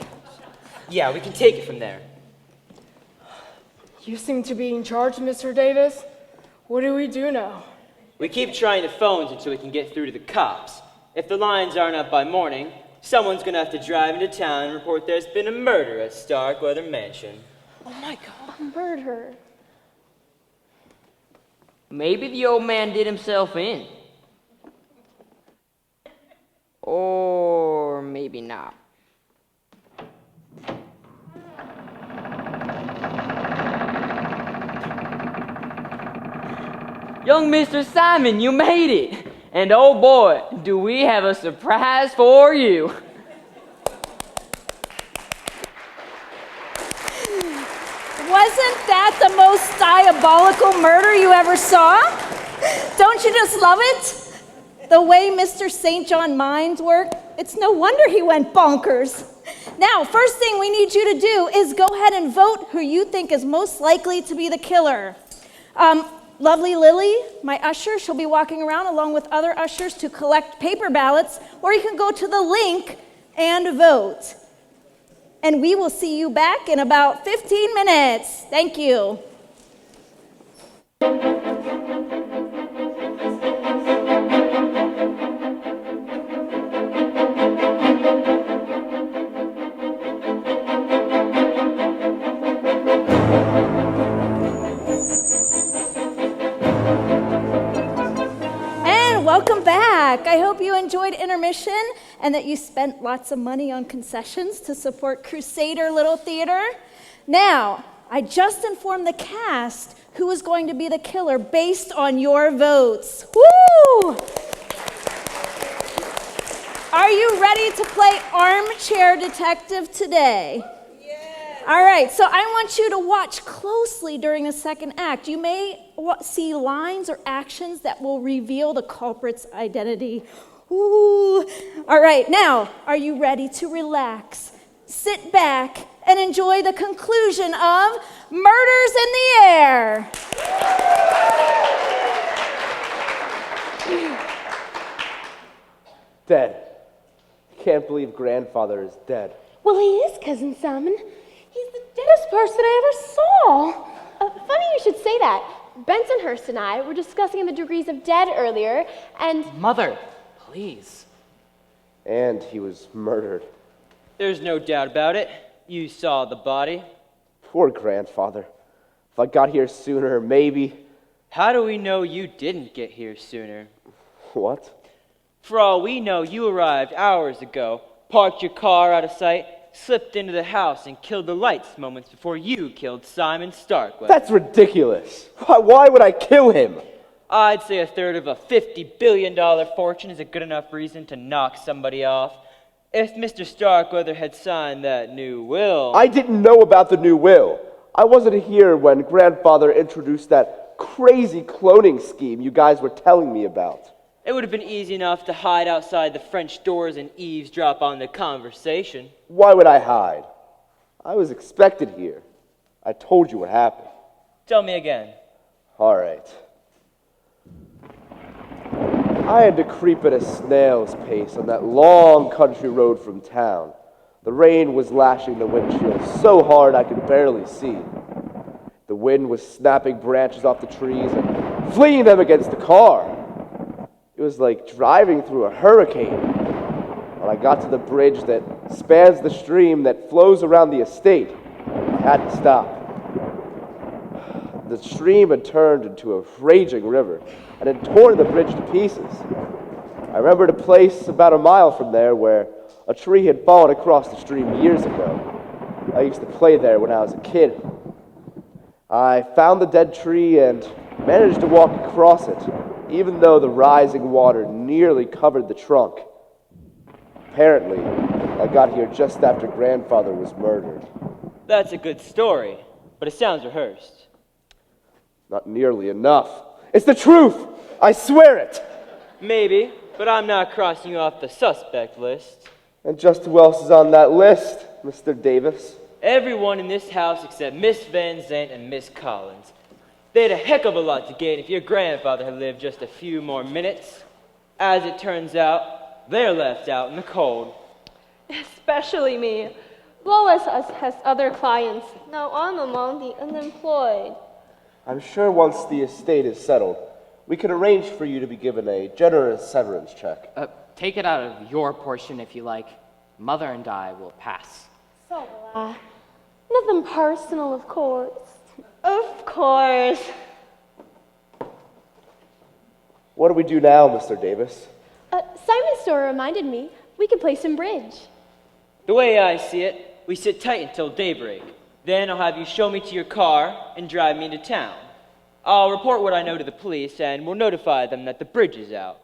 Yeah, we can take it from there. You seem to be in charge, Mr. Davis. What do we do now? We keep trying the phones until we can get through to the cops. If the lines aren't up by morning, someone's gonna have to drive into town and report there's been a murder at Starkweather Mansion. Oh my God. A murder. Maybe the old man did himself in. Or maybe not. Young Mr. Simon, you made it! And oh boy, do we have a surprise for you! Wasn't that the most diabolical murder you ever saw? Don't you just love it? The way Mr. St. John minds work, it's no wonder he went bonkers. Now, first thing we need you to do is go ahead and vote who you think is most likely to be the killer. Lovely Lily, my usher, she'll be walking around along with other ushers to collect paper ballots, or you can go to the link and vote. And we will see you back in about 15 minutes. Thank you. Welcome back. I hope you enjoyed intermission and that you spent lots of money on concessions to support Crusader Little Theater. Now, I just informed the cast who is going to be the killer based on your votes. Woo! Are you ready to play armchair detective today? All right, so I want you to watch closely during the second act. You may see lines or actions that will reveal the culprit's identity. Ooh. All right, now, are you ready to relax, sit back, and enjoy the conclusion of Murders in the Air? Dead. Can't believe grandfather is dead. Well, he is, Cousin Simon. He's the deadest person I ever saw. Funny you should say that. Bensonhurst and I were discussing the degrees of dead earlier, and... Mother, please. And he was murdered. There's no doubt about it. You saw the body. Poor grandfather. If I got here sooner, maybe... How do we know you didn't get here sooner? What? For all we know, you arrived hours ago, parked your car out of sight, slipped into the house and killed the lights moments before you killed Simon Starkweather. That's ridiculous. Why would I kill him? I'd say a third of a $50 billion fortune is a good enough reason to knock somebody off. If Mr. Starkweather had signed that new will... I didn't know about the new will. I wasn't here when grandfather introduced that crazy cloning scheme you guys were telling me about. It would have been easy enough to hide outside the French doors and eavesdrop on the conversation. Why would I hide? I was expected here. I told you what happened. Tell me again. All right. I had to creep at a snail's pace on that long country road from town. The rain was lashing the windshield so hard I could barely see. The wind was snapping branches off the trees and flinging them against the car. It was like driving through a hurricane. When I got to the bridge that spans the stream that flows around the estate, I had to stop. The stream had turned into a raging river and had torn the bridge to pieces. I remembered a place about a mile from there where a tree had fallen across the stream years ago. I used to play there when I was a kid. I found the dead tree and managed to walk across it, even though the rising water nearly covered the trunk. Apparently, I got here just after Grandfather was murdered. That's a good story, but it sounds rehearsed. Not nearly enough. It's the truth! I swear it! Maybe, but I'm not crossing you off the suspect list. And just who else is on that list, Mr. Davis? Everyone in this house except Miss Van Zandt and Miss Collins. They had a heck of a lot to gain if your grandfather had lived just a few more minutes. As it turns out, they're left out in the cold. Especially me. Lois has other clients. Now I'm among the unemployed. I'm sure once the estate is settled, we can arrange for you to be given a generous severance check. Take it out of your portion if you like. Mother and I will pass. So will I. Nothing personal, of course. Of course. What do we do now, Mr. Davis? Simon's store reminded me we could play some bridge. The way I see it, we sit tight until daybreak. Then I'll have you show me to your car and drive me into town. I'll report what I know to the police and we'll notify them that the bridge is out.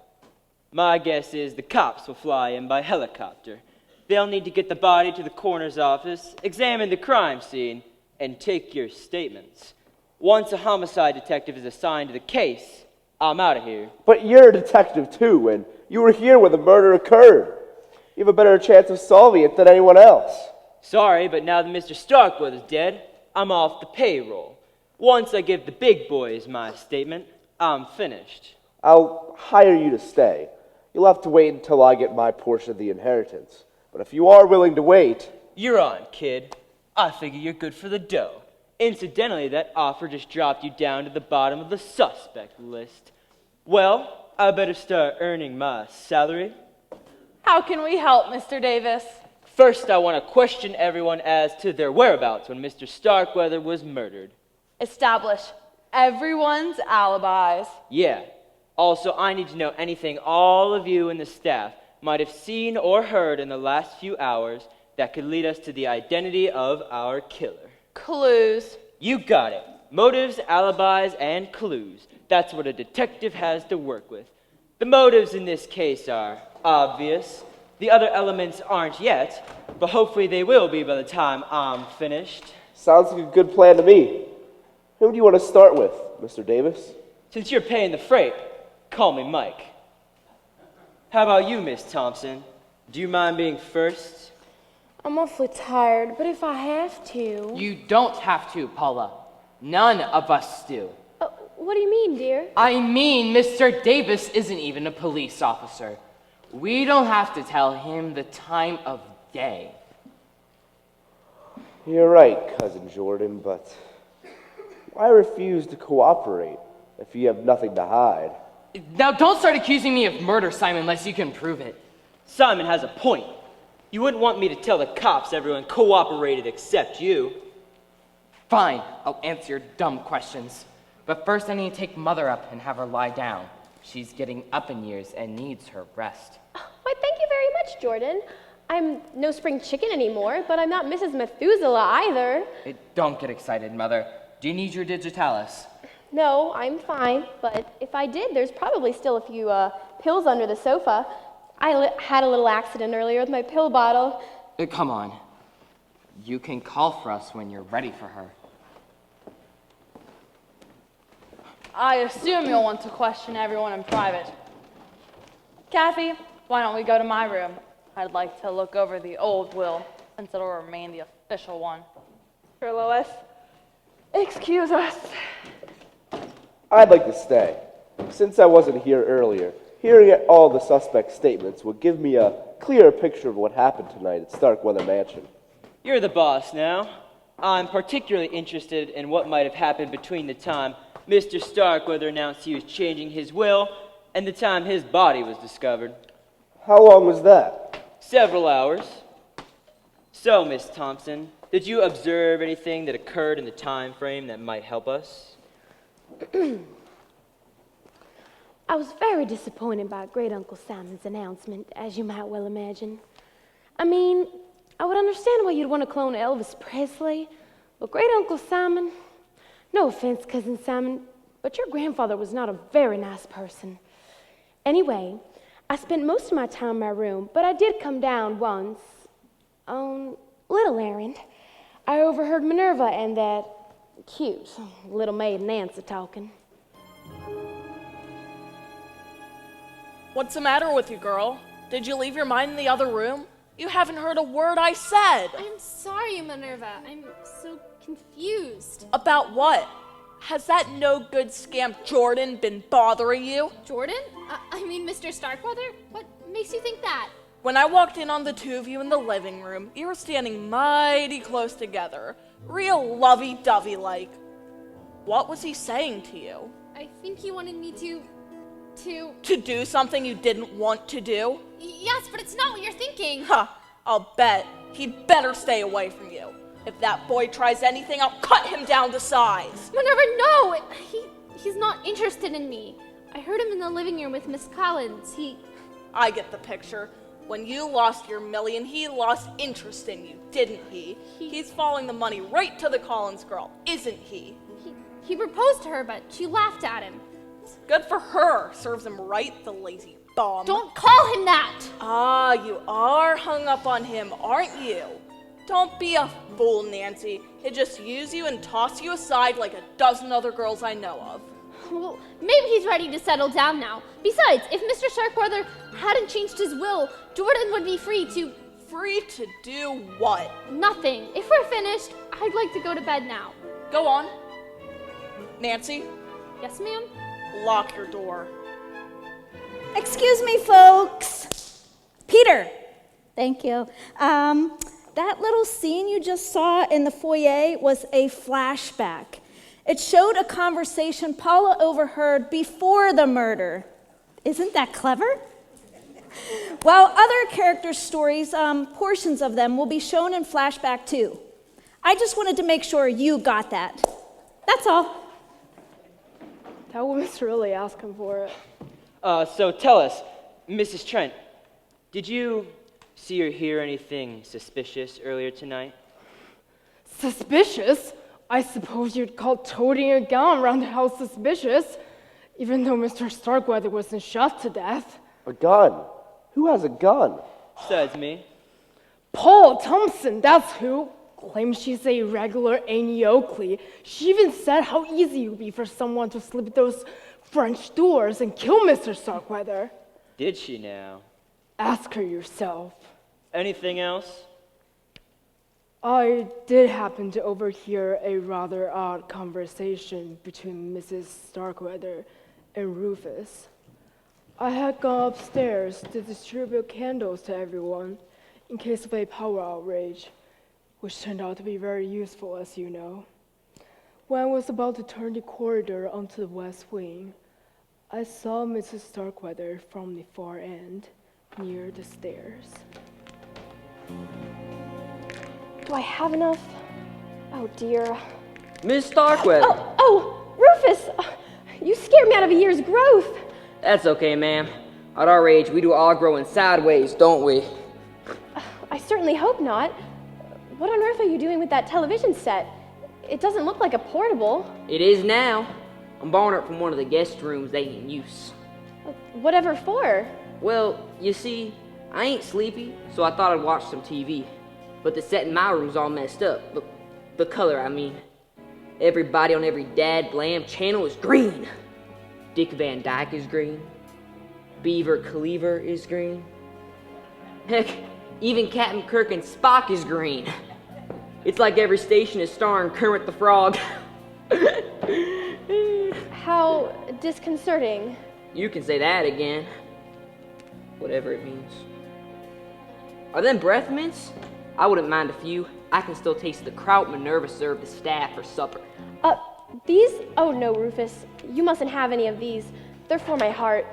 My guess is the cops will fly in by helicopter. They'll need to get the body to the coroner's office, examine the crime scene, and take your statements. Once a homicide detective is assigned to the case, I'm out of here. But you're a detective too, and you were here when the murder occurred. You have a better chance of solving it than anyone else. Sorry, but now that Mr. Starkweather's dead, I'm off the payroll. Once I give the big boys my statement, I'm finished. I'll hire you to stay. You'll have to wait until I get my portion of the inheritance. But if you are willing to wait... You're on, kid. I figure you're good for the dough. Incidentally, that offer just dropped you down to the bottom of the suspect list. Well, I better start earning my salary. How can we help, Mr. Davis? First, I want to question everyone as to their whereabouts when Mr. Starkweather was murdered. Establish everyone's alibis. Yeah. Also, I need to know anything all of you and the staff might have seen or heard in the last few hours that could lead us to the identity of our killer. Clues. You got it. Motives, alibis, and clues. That's what a detective has to work with. The motives in this case are obvious. The other elements aren't yet, but hopefully they will be by the time I'm finished. Sounds like a good plan to me. Who do you want to start with, Mr. Davis? Since you're paying the freight, call me Mike. How about you, Miss Thompson? Do you mind being first? I'm awfully tired, but if I have to... You don't have to, Paula. None of us do. What do you mean, dear? I mean, Mr. Davis isn't even a police officer. We don't have to tell him the time of day. You're right, Cousin Jordan, but why refuse to cooperate if you have nothing to hide? Now, don't start accusing me of murder, Simon, unless you can prove it. Simon has a point. You wouldn't want me to tell the cops everyone cooperated except you. Fine, I'll answer your dumb questions. But first I need to take Mother up and have her lie down. She's getting up in years and needs her rest. Why, thank you very much, Jordan. I'm no spring chicken anymore, but I'm not Mrs. Methuselah either. Don't get excited, Mother. Do you need your digitalis? No, I'm fine, but if I did, there's probably still a few pills under the sofa. I had a little accident earlier with my pill bottle. Come on. You can call for us when you're ready for her. I assume you'll want to question everyone in private. Kathy, why don't we go to my room? I'd like to look over the old will, since it'll remain the official one. Sure, Lois. Excuse us. I'd like to stay. Since I wasn't here earlier, hearing all the suspects' statements would give me a clearer picture of what happened tonight at Starkweather Mansion. You're the boss now. I'm particularly interested in what might have happened between the time Mr. Starkweather announced he was changing his will and the time his body was discovered. How long was that? several hours. So, Miss Thompson, did you observe anything that occurred in the time frame that might help us? I was very disappointed by Great Uncle Simon's announcement, as you might well imagine. I mean, I would understand why you'd want to clone Elvis Presley, but Great Uncle Simon, no offense, Cousin Simon, but your grandfather was not a very nice person. Anyway, I spent most of my time in my room, but I did come down once on a little errand. I overheard Minerva and that cute little maid Nancy talking. What's the matter with you, girl? Did you leave your mind in the other room? You haven't heard a word I said. I'm sorry, Minerva. I'm so confused. About what? Has that no-good scamp Jordan been bothering you? Jordan? I mean, Mr. Starkweather? What makes you think that? When I walked in on the two of you in the living room, you were standing mighty close together. Real lovey-dovey like. What was he saying to you? I think he wanted me to do something you didn't want to do? Yes, but it's not what you're thinking. Huh, I'll bet. He'd better stay away from you. If that boy tries anything, I'll cut him down to size. Minerva, no! He's not interested in me. I heard him in the living room with Miss Collins. I get the picture. When you lost your million, he lost interest in you, didn't he? He's following the money right to the Collins girl, isn't he? He proposed to her, but she laughed at him. Good for her. Serves him right, the lazy bum. Don't call him that! Ah, you are hung up on him, aren't you? Don't be a fool, Nancy. He'll just use you and toss you aside like a dozen other girls I know of. Well, maybe he's ready to settle down now. Besides, if Mr. Starkweather hadn't changed his will, Jordan would be free to... Free to do what? Nothing. If we're finished, I'd like to go to bed now. Go on. Nancy? Yes, ma'am? Lock your door. Excuse me, folks. Peter. Thank you. That little scene you just saw in the foyer was a flashback. It showed a conversation Paula overheard before the murder. Isn't that clever? While other characters' stories, portions of them will be shown in flashback too. I just wanted to make sure you got that. That's all. That woman's really asking for it. So tell us, Mrs. Trent, did you see or hear anything suspicious earlier tonight? Suspicious? I suppose you'd call toting a gun around the house suspicious, even though Mr. Starkweather wasn't shot to death. A gun? Who has a gun? Says me. Paul Thompson, that's who. Claims she's a regular Annie Oakley. She even said how easy it would be for someone to slip those French doors and kill Mr. Starkweather. Did she now? Ask her yourself. Anything else? I did happen to overhear a rather odd conversation between Mrs. Starkweather and Rufus. I had gone upstairs to distribute candles to everyone in case of a power outrage, which turned out to be very useful, as you know. When I was about to turn the corridor onto the west wing, I saw Mrs. Starkweather from the far end, near the stairs. Do I have enough? Oh, dear. Miss Starkweather. Oh, Rufus! You scared me out of a year's growth. That's okay, ma'am. At our age, we do all growing sideways, don't we? I certainly hope not. What on earth are you doing with that television set? It doesn't look like a portable. It is now. I'm borrowing it from one of the guest rooms they in use. Whatever for? Well, you see, I ain't sleepy, so I thought I'd watch some TV. But the set in my room's all messed up. The color, I mean. Everybody on every dad-glam channel is green. Dick Van Dyke is green. Beaver Cleaver is green. Heck, even Captain Kirk and Spock is green. It's like every station is starring Kermit the Frog. How disconcerting. You can say that again. Whatever it means. Are them breath mints? I wouldn't mind a few. I can still taste the kraut Minerva served the staff for supper. These? Oh no, Rufus. You mustn't have any of these. They're for my heart.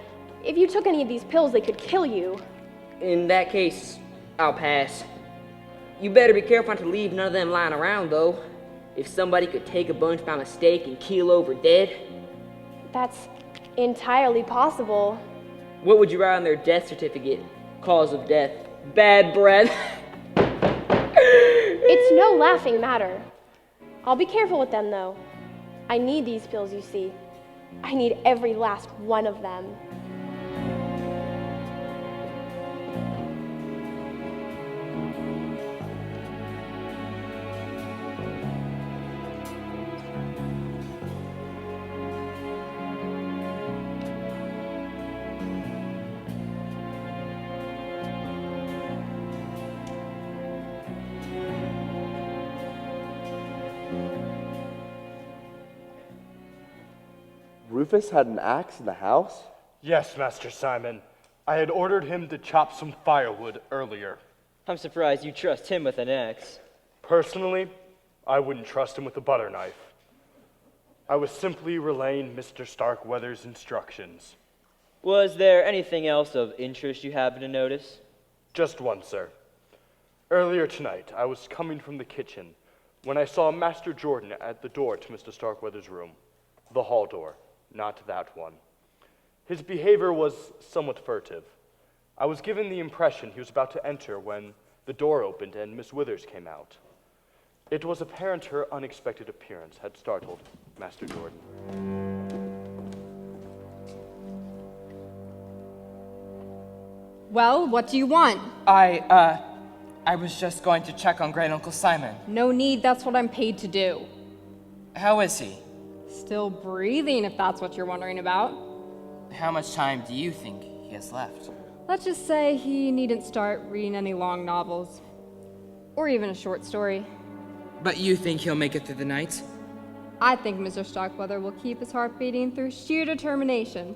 If you took any of these pills, they could kill you. In that case, I'll pass. You better be careful not to leave none of them lying around, though. If somebody could take a bunch by mistake and keel over dead. That's entirely possible. What would you write on their death certificate? Cause of death. Bad breath. It's no laughing matter. I'll be careful with them, though. I need these pills, you see. I need every last one of them. Rufus had an axe in the house? Yes, Master Simon. I had ordered him to chop some firewood earlier. I'm surprised you trust him with an axe. Personally, I wouldn't trust him with a butter knife. I was simply relaying Mr. Starkweather's instructions. Was there anything else of interest you happened to notice? Just one, sir. Earlier tonight, I was coming from the kitchen when I saw Master Jordan at the door to Mr. Starkweather's room. The hall door. Not that one. His behavior was somewhat furtive. I was given the impression he was about to enter when the door opened and Miss Withers came out. It was apparent her unexpected appearance had startled Master Jordan. Well, what do you want? I was just going to check on Great Uncle Simon. No need, that's what I'm paid to do. How is he? Still breathing, if that's what you're wondering about. How much time do you think he has left? Let's just say he needn't start reading any long novels. Or even a short story. But you think he'll make it through the night? I think Mr. Starkweather will keep his heart beating through sheer determination.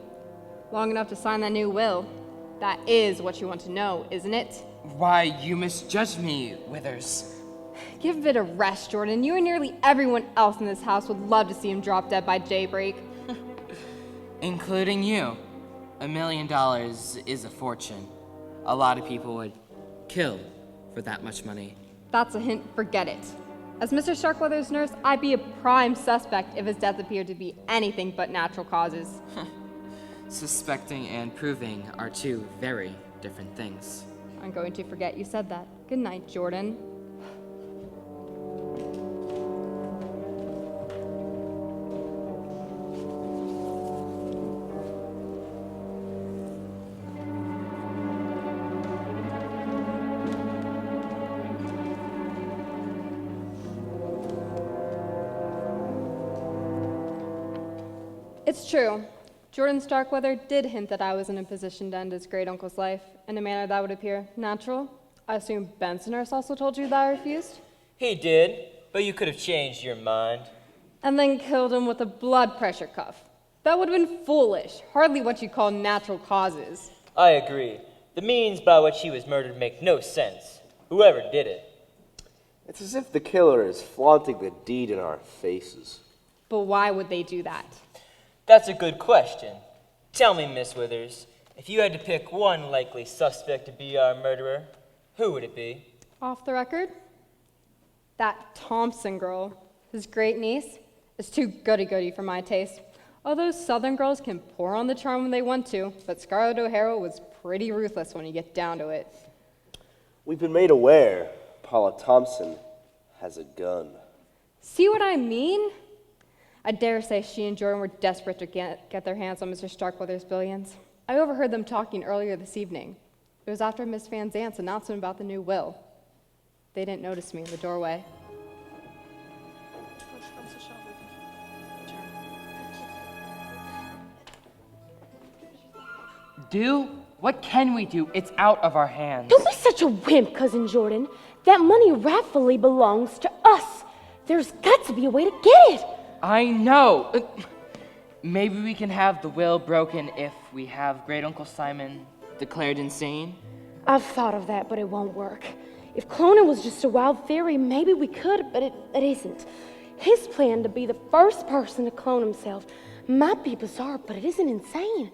Long enough to sign that new will. That is what you want to know, isn't it? Why, you misjudged me, Withers. Give it a rest, Jordan. You and nearly everyone else in this house would love to see him drop dead by daybreak. Including you. $1 million is a fortune. A lot of people would kill for that much money. That's a hint, forget it. As Mr. Starkweather's nurse, I'd be a prime suspect if his death appeared to be anything but natural causes. Suspecting and proving are two very different things. I'm going to forget you said that. Good night, Jordan. It's true. Jordan Starkweather did hint that I was in a position to end his great uncle's life in a manner that would appear natural. I assume Benson Nurse also told you that I refused? He did, but you could have changed your mind. And then killed him with a blood pressure cuff. That would have been foolish, hardly what you call natural causes. I agree. The means by which he was murdered make no sense. Whoever did it. It's as if the killer is flaunting the deed in our faces. But why would they do that? That's a good question. Tell me, Miss Withers, if you had to pick one likely suspect to be our murderer, who would it be? Off the record? That Thompson girl, his great niece, is too goody-goody for my taste. Although Southern girls can pour on the charm when they want to, but Scarlett O'Hara was pretty ruthless when you get down to it. We've been made aware Paula Thompson has a gun. See what I mean? I dare say she and Jordan were desperate to get their hands on Mr. Starkweather's billions. I overheard them talking earlier this evening. It was after Miss Van Zant's announcement about the new will. They didn't notice me in the doorway. Do? What can we do? It's out of our hands. Don't be such a wimp, Cousin Jordan. That money rightfully belongs to us. There's got to be a way to get it. I know. Maybe we can have the will broken if we have Great Uncle Simon declared insane? I've thought of that, but it won't work. If cloning was just a wild theory, maybe we could, but it isn't. His plan to be the first person to clone himself might be bizarre, but it isn't insane.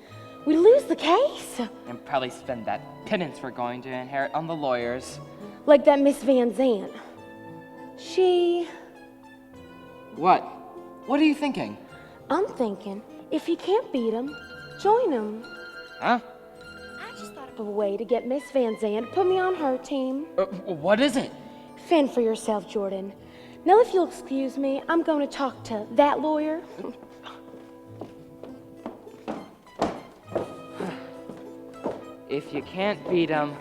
We'd lose the case. And probably spend that pittance we're going to inherit on the lawyers. Like that Miss Van Zandt. She... What? What are you thinking? I'm thinking, if you can't beat him, join him. Huh? I just thought of a way to get Miss Van Zandt to put me on her team. What is it? Fend for yourself, Jordan. Now, if you'll excuse me, I'm going to talk to that lawyer. If you can't beat him...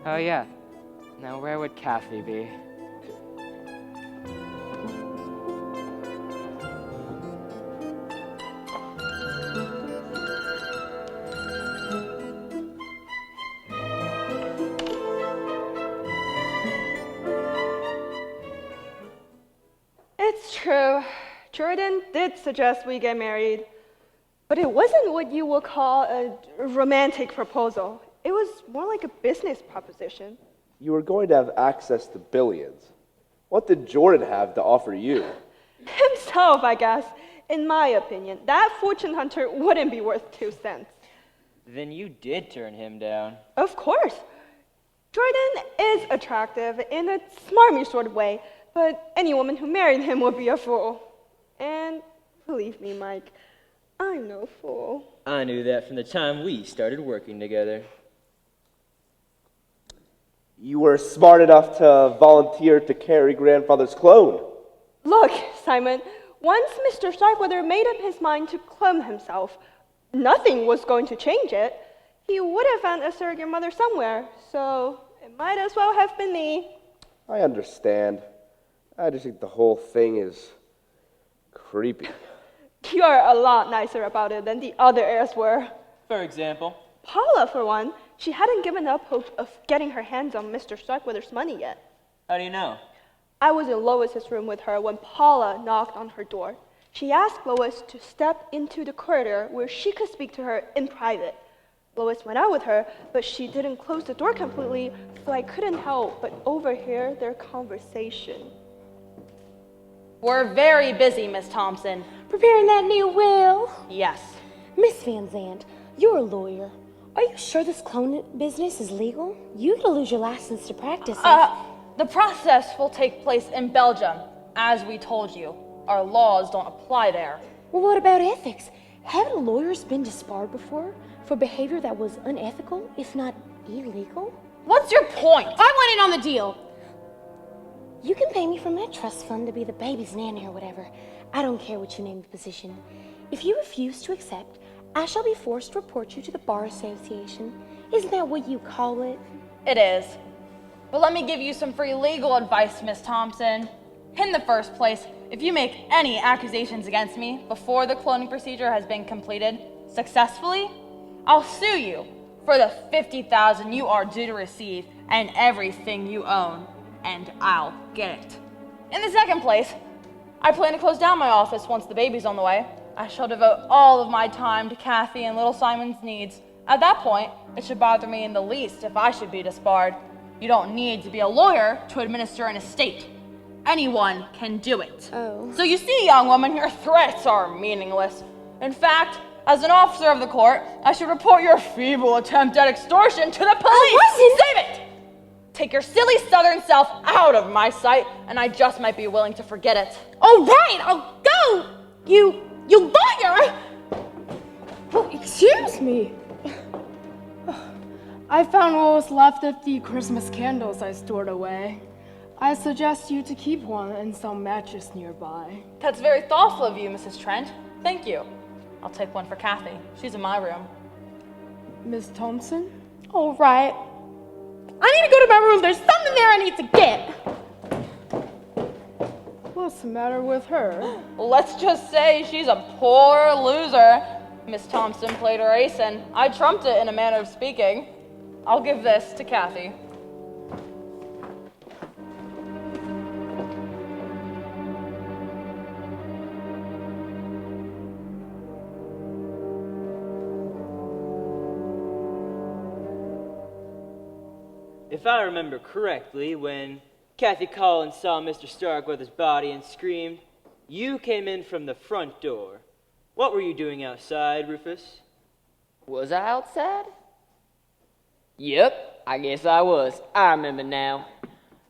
Oh yeah. Now where would Kathy be? It's true. Jordan did suggest we get married, but it wasn't what you would call a romantic proposal. It was more like a business proposition. You were going to have access to billions. What did Jordan have to offer you? Himself, I guess. In my opinion, that fortune hunter wouldn't be worth 2 cents. Then you did turn him down. Of course. Jordan is attractive in a smarmy sort of way, but any woman who married him would be a fool. And believe me, Mike, I'm no fool. I knew that from the time we started working together. You were smart enough to volunteer to carry grandfather's clone. Look, Simon, once Mr. Starkweather made up his mind to clone himself, nothing was going to change it. He would have found a surrogate mother somewhere, so it might as well have been me. I understand. I just think the whole thing is creepy. You're a lot nicer about it than the other heirs were. For example? Paula, for one, she hadn't given up hope of getting her hands on Mr. Starkweather's money yet. How do you know? I was in Lois's room with her when Paula knocked on her door. She asked Lois to step into the corridor where she could speak to her in private. Lois went out with her, but she didn't close the door completely, so I couldn't help but overhear their conversation. We're very busy, Miss Thompson. Preparing that new will? Yes. Miss Van Zandt, you're a lawyer. Are you sure this clone business is legal? You could lose your license to practice it. The process will take place in Belgium. As we told you, our laws don't apply there. Well, what about ethics? Haven't lawyers been disbarred before for behavior that was unethical, if not illegal? What's your point? I want in on the deal. You can pay me from that trust fund to be the baby's nanny or whatever. I don't care what you name the position. If you refuse to accept, I shall be forced to report you to the Bar Association. Isn't that what you call it? It is. But let me give you some free legal advice, Miss Thompson. In the first place, if you make any accusations against me before the cloning procedure has been completed successfully, I'll sue you for the $50,000 you are due to receive and everything you own, and I'll get it. In the second place, I plan to close down my office once the baby's on the way. I shall devote all of my time to Kathy and little Simon's needs. At that point, it should bother me in the least if I should be disbarred. You don't need to be a lawyer to administer an estate. Anyone can do it. Oh. So you see, young woman, your threats are meaningless. In fact, as an officer of the court, I should report your feeble attempt at extortion to the police. Save it! Take your silly southern self out of my sight, and I just might be willing to forget it. All right, I'll go! You lawyer! Oh, excuse me. I found what was left of the Christmas candles I stored away. I suggest you to keep one and some matches nearby. That's very thoughtful of you, Mrs. Trent. Thank you. I'll take one for Kathy. She's in my room. Miss Thompson? All right. I need to go to my room. There's something there I need to get. What's the matter with her? Let's just say she's a poor loser. Miss Thompson played her ace, and I trumped it in a manner of speaking. I'll give this to Kathy. If I remember correctly, when Kathy Collins saw Mr. Starkweather's body and screamed, you came in from the front door. What were you doing outside, Rufus? Was I outside? Yep, I guess I was. I remember now.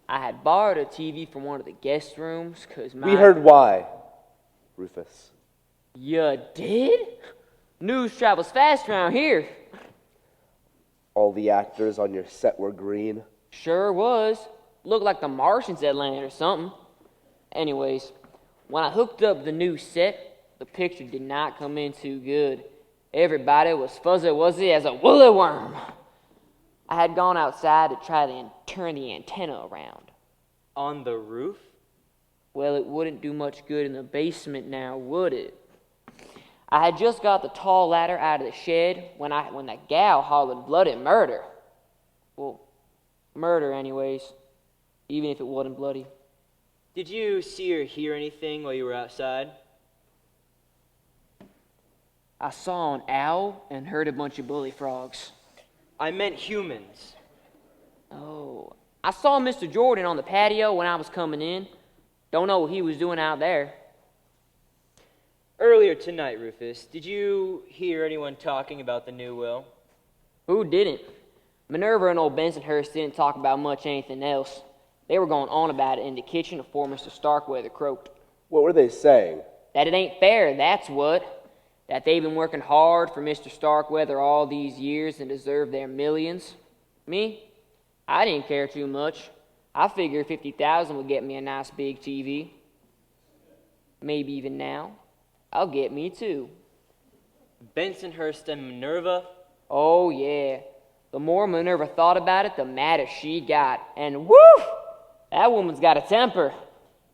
I had borrowed a TV from one of the guest rooms because We heard why, Rufus. You did? News travels fast around here. All the actors on your set were green. Sure was. Looked like the Martians had landed or something. Anyways, when I hooked up the new set, the picture did not come in too good. Everybody was fuzzy-wuzzy as a woolly worm. I had gone outside to try to turn the antenna around. On the roof? Well, it wouldn't do much good in the basement now, would it? I had just got the tall ladder out of the shed when that gal hollered bloody murder. Well, murder anyways, even if it wasn't bloody. Did you see or hear anything while you were outside? I saw an owl and heard a bunch of bully frogs. I meant humans. Oh, I saw Mr. Jordan on the patio when I was coming in. Don't know what he was doing out there. Earlier tonight, Rufus, did you hear anyone talking about the new will? Who didn't? Minerva and old Bensonhurst didn't talk about much anything else. They were going on about it in the kitchen before Mr. Starkweather croaked. What were they saying? That it ain't fair, that's what. That they've been working hard for Mr. Starkweather all these years and deserve their millions. Me? I didn't care too much. I figured 50,000 would get me a nice big TV. Maybe even now, I'll get me two. Bensonhurst and Minerva? Oh yeah. The more Minerva thought about it, the madder she got. And woo! That woman's got a temper.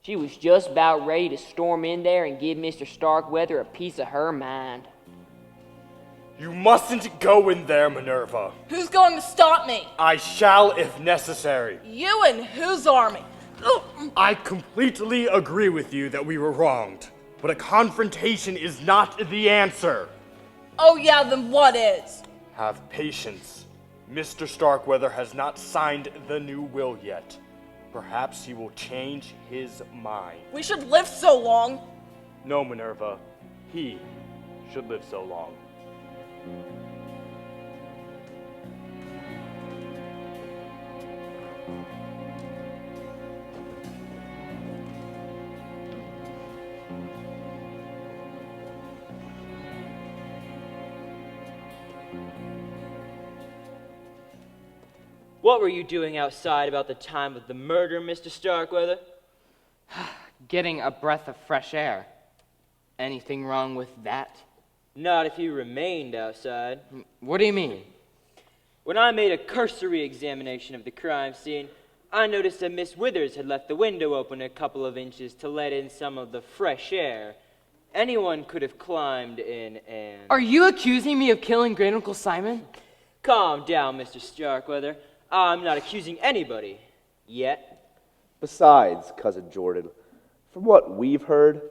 She was just about ready to storm in there and give Mr. Starkweather a piece of her mind. You mustn't go in there, Minerva. Who's going to stop me? I shall if necessary. You and whose army? I completely agree with you that we were wronged, but a confrontation is not the answer. Oh yeah, then what is? Have patience. Mr. Starkweather has not signed the new will yet. Perhaps he will change his mind. We should live so long. No, Minerva. He should live so long. What were you doing outside about the time of the murder, Mr. Starkweather? Getting a breath of fresh air. Anything wrong with that? Not if you remained outside. What do you mean? When I made a cursory examination of the crime scene, I noticed that Miss Withers had left the window open a couple of inches to let in some of the fresh air. Anyone could have climbed in and... Are you accusing me of killing Great Uncle Simon? Calm down, Mr. Starkweather. I'm not accusing anybody. Yet. Besides, Cousin Jordan, from what we've heard,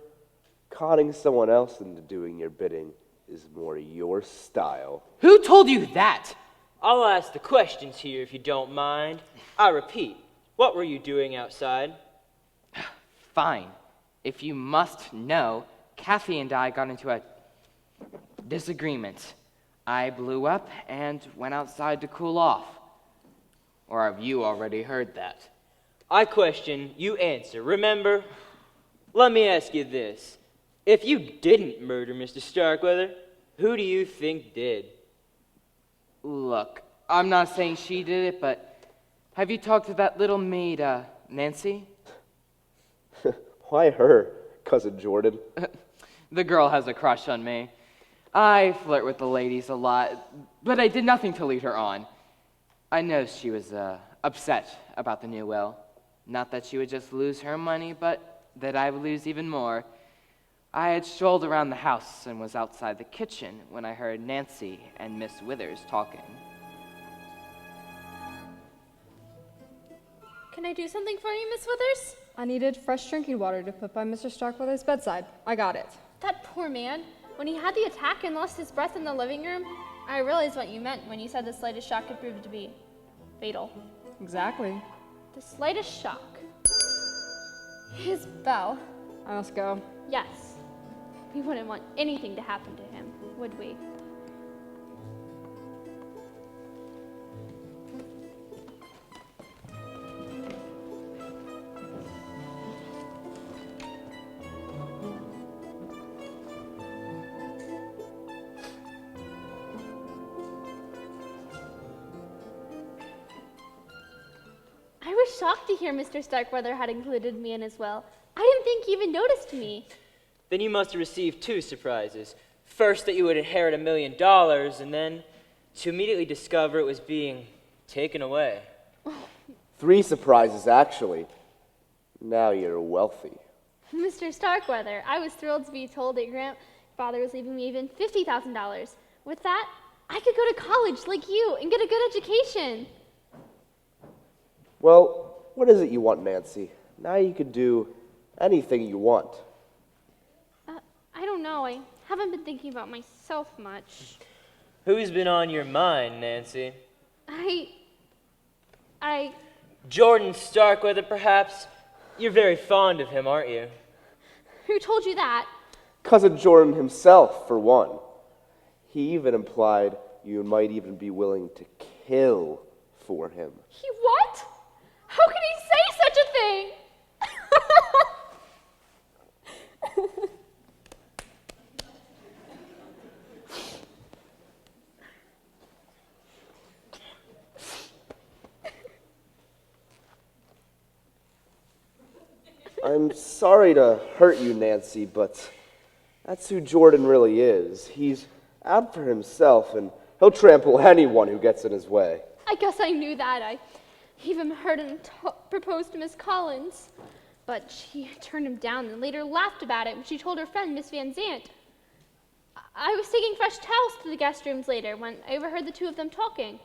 conning someone else into doing your bidding is more your style. Who told you that? I'll ask the questions here if you don't mind. I repeat, what were you doing outside? Fine. If you must know, Kathy and I got into a disagreement. I blew up and went outside to cool off. Or have you already heard that? I question, you answer. Remember? Let me ask you this. If you didn't murder Mr. Starkweather, who do you think did? Look, I'm not saying she did it, but have you talked to that little maid, Nancy? Why her, Cousin Jordan? The girl has a crush on me. I flirt with the ladies a lot, but I did nothing to lead her on. I know she was upset about the new will. Not that she would just lose her money, but that I would lose even more. I had strolled around the house and was outside the kitchen when I heard Nancy and Miss Withers talking. Can I do something for you, Miss Withers? I needed fresh drinking water to put by Mr. Starkweather's bedside. I got it. That poor man. When he had the attack and lost his breath in the living room, I realized what you meant when you said the slightest shock could prove to be fatal. Exactly. The slightest shock. His bell. I must go. Yes. We wouldn't want anything to happen to him, would we? I was shocked to hear Mr. Starkweather had included me in his will. I didn't think he even noticed me. Then you must have received two surprises. First, that you would inherit $1 million, and then to immediately discover it was being taken away. 3 surprises, actually. Now you're wealthy. Mr. Starkweather, I was thrilled to be told that grandfather was leaving me even $50,000. With that, I could go to college like you and get a good education. Well, what is it you want, Nancy? Now you can do anything you want. I don't know. I haven't been thinking about myself much. Who's been on your mind, Nancy? I... Jordan Starkweather, perhaps? You're very fond of him, aren't you? Who told you that? Cousin Jordan himself, for one. He even implied you might even be willing to kill for him. He what? How could he say such a thing? I'm sorry to hurt you, Nancy, but that's who Jordan really is. He's out for himself, and he'll trample anyone who gets in his way. I guess I knew that. I even heard him propose to Miss Collins. But she turned him down and later laughed about it when she told her friend, Miss Van Zant. I was taking fresh towels to the guest rooms later when I overheard the two of them talking.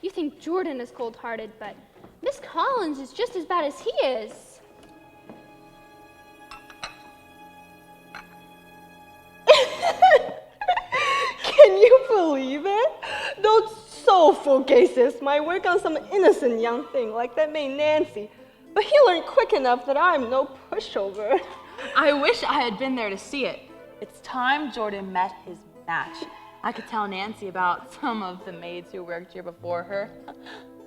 You think Jordan is cold-hearted, but Miss Collins is just as bad as he is. Can you believe it? Those soulful cases might work on some innocent young thing like that maid Nancy, but he learned quick enough that I'm no pushover. I wish I had been there to see it. It's time Jordan met his match. I could tell Nancy about some of the maids who worked here before her.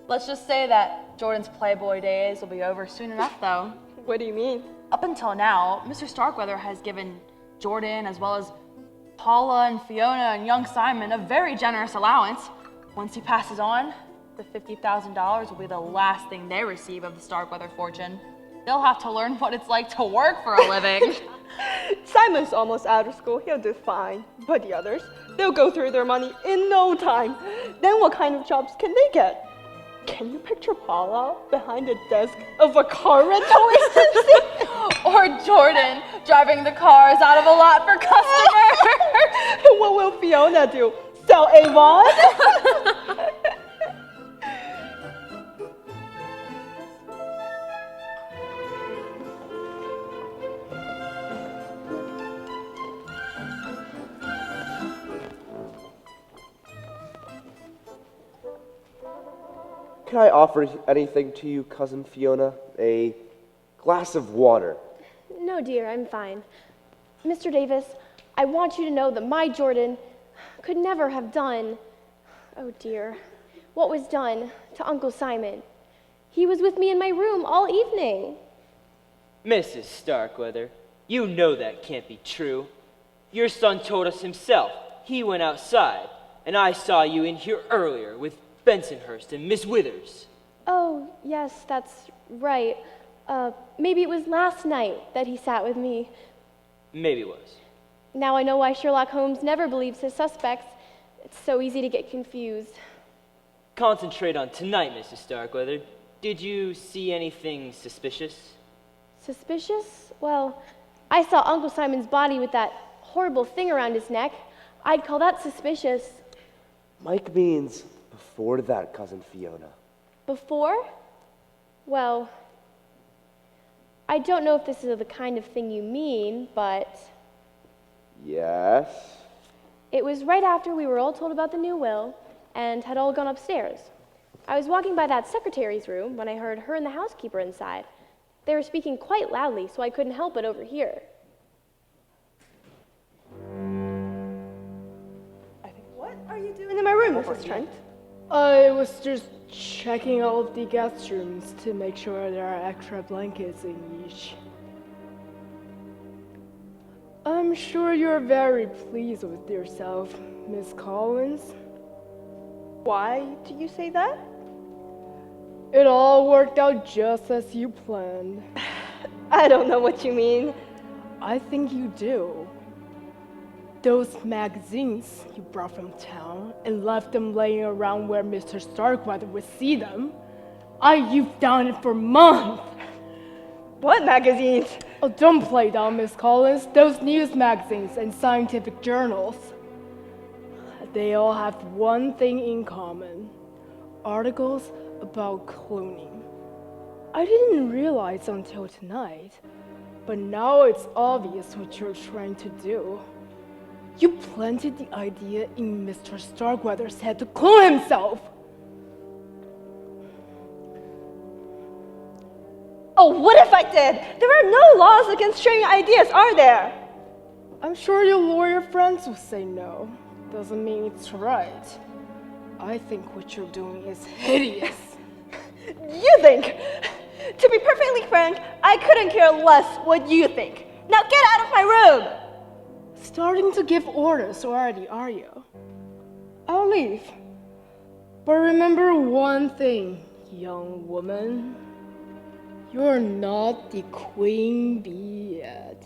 Let's just say that Jordan's Playboy days will be over soon enough, though. What do you mean? Up until now, Mr. Starkweather has given Jordan, as well as Paula and Fiona and young Simon, a very generous allowance. Once he passes on, the $50,000 will be the last thing they receive of the Starkweather fortune. They'll have to learn what it's like to work for a living. Simon's almost out of school. He'll do fine. But the others, they'll go through their money in no time. Then what kind of jobs can they get? Can you picture Paula behind the desk of a car rental agency? Or Jordan driving the cars out of a lot for customers? What will Fiona do? Sell Avon? Can I offer anything to you, Cousin Fiona? A glass of water. No, dear, I'm fine. Mr. Davis, I want you to know that my Jordan could never have done, oh dear, what was done to Uncle Simon. He was with me in my room all evening. Mrs. Starkweather, you know that can't be true. Your son told us himself. He went outside, and I saw you in here earlier with Bensonhurst and Miss Withers. Oh, yes, that's right. Maybe it was last night that he sat with me. Maybe it was. Now I know why Sherlock Holmes never believes his suspects. It's so easy to get confused. Concentrate on tonight, Mrs. Starkweather. Did you see anything suspicious? Suspicious? Well, I saw Uncle Simon's body with that horrible thing around his neck. I'd call that suspicious. Mike means before that, Cousin Fiona. Before? Well, I don't know if this is the kind of thing you mean, but Yes? it was right after we were all told about the new will and had all gone upstairs. I was walking by that secretary's room when I heard her and the housekeeper inside. They were speaking quite loudly, so I couldn't help but overhear. in my room, Mrs. Trent. I was just checking out the guest rooms to make sure there are extra blankets in each. I'm sure you're very pleased with yourself, Miss Collins. Why do you say that? It all worked out just as you planned. I don't know what you mean. I think you do. Those magazines you brought from town and left them laying around where Mr. Starkweather would see them, you've done it for months. What magazines? Oh, don't play down, Miss Collins. Those news magazines and scientific journals. They all have one thing in common. Articles about cloning. I didn't realize until tonight, but now it's obvious what you're trying to do. You planted the idea in Mr. Starkweather's head to clone himself. Oh, what if I did? There are no laws against sharing ideas, are there? I'm sure your lawyer friends will say no. Doesn't mean it's right. I think what you're doing is hideous. You think? To be perfectly frank, I couldn't care less what you think. Now get out of my room! Starting to give orders already, are you? I'll leave. But remember one thing, young woman. You're not the queen bee yet.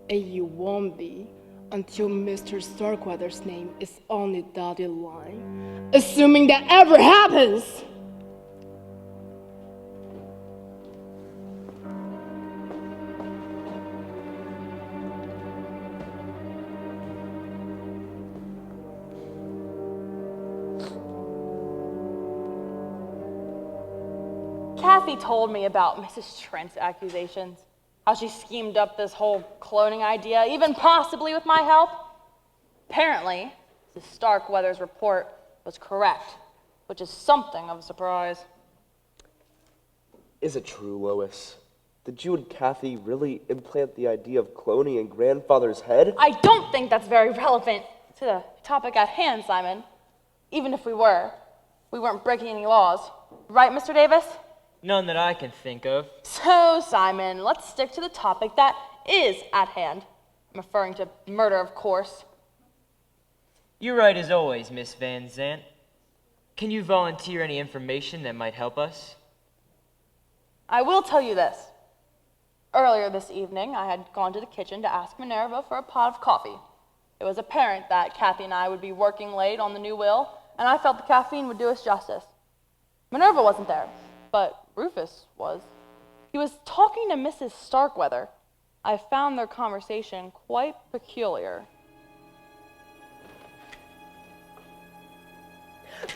And you won't be until Mr. Starkweather's name is on the dotted line. Assuming that ever happens! Kathy told me about Mrs. Trent's accusations, how she schemed up this whole cloning idea, even possibly with my help. Apparently, Mrs. Starkweather's report was correct, which is something of a surprise. Is it true, Lois? Did you and Kathy really implant the idea of cloning in grandfather's head? I don't think that's very relevant to the topic at hand, Simon. Even if we weren't breaking any laws. Right, Mr. Davis? None that I can think of. So, Simon, let's stick to the topic that is at hand. I'm referring to murder, of course. You're right as always, Miss Van Zant. Can you volunteer any information that might help us? I will tell you this. Earlier this evening, I had gone to the kitchen to ask Minerva for a pot of coffee. It was apparent that Kathy and I would be working late on the new will, and I felt the caffeine would do us justice. Minerva wasn't there, but Rufus was. He was talking to Mrs. Starkweather. I found their conversation quite peculiar.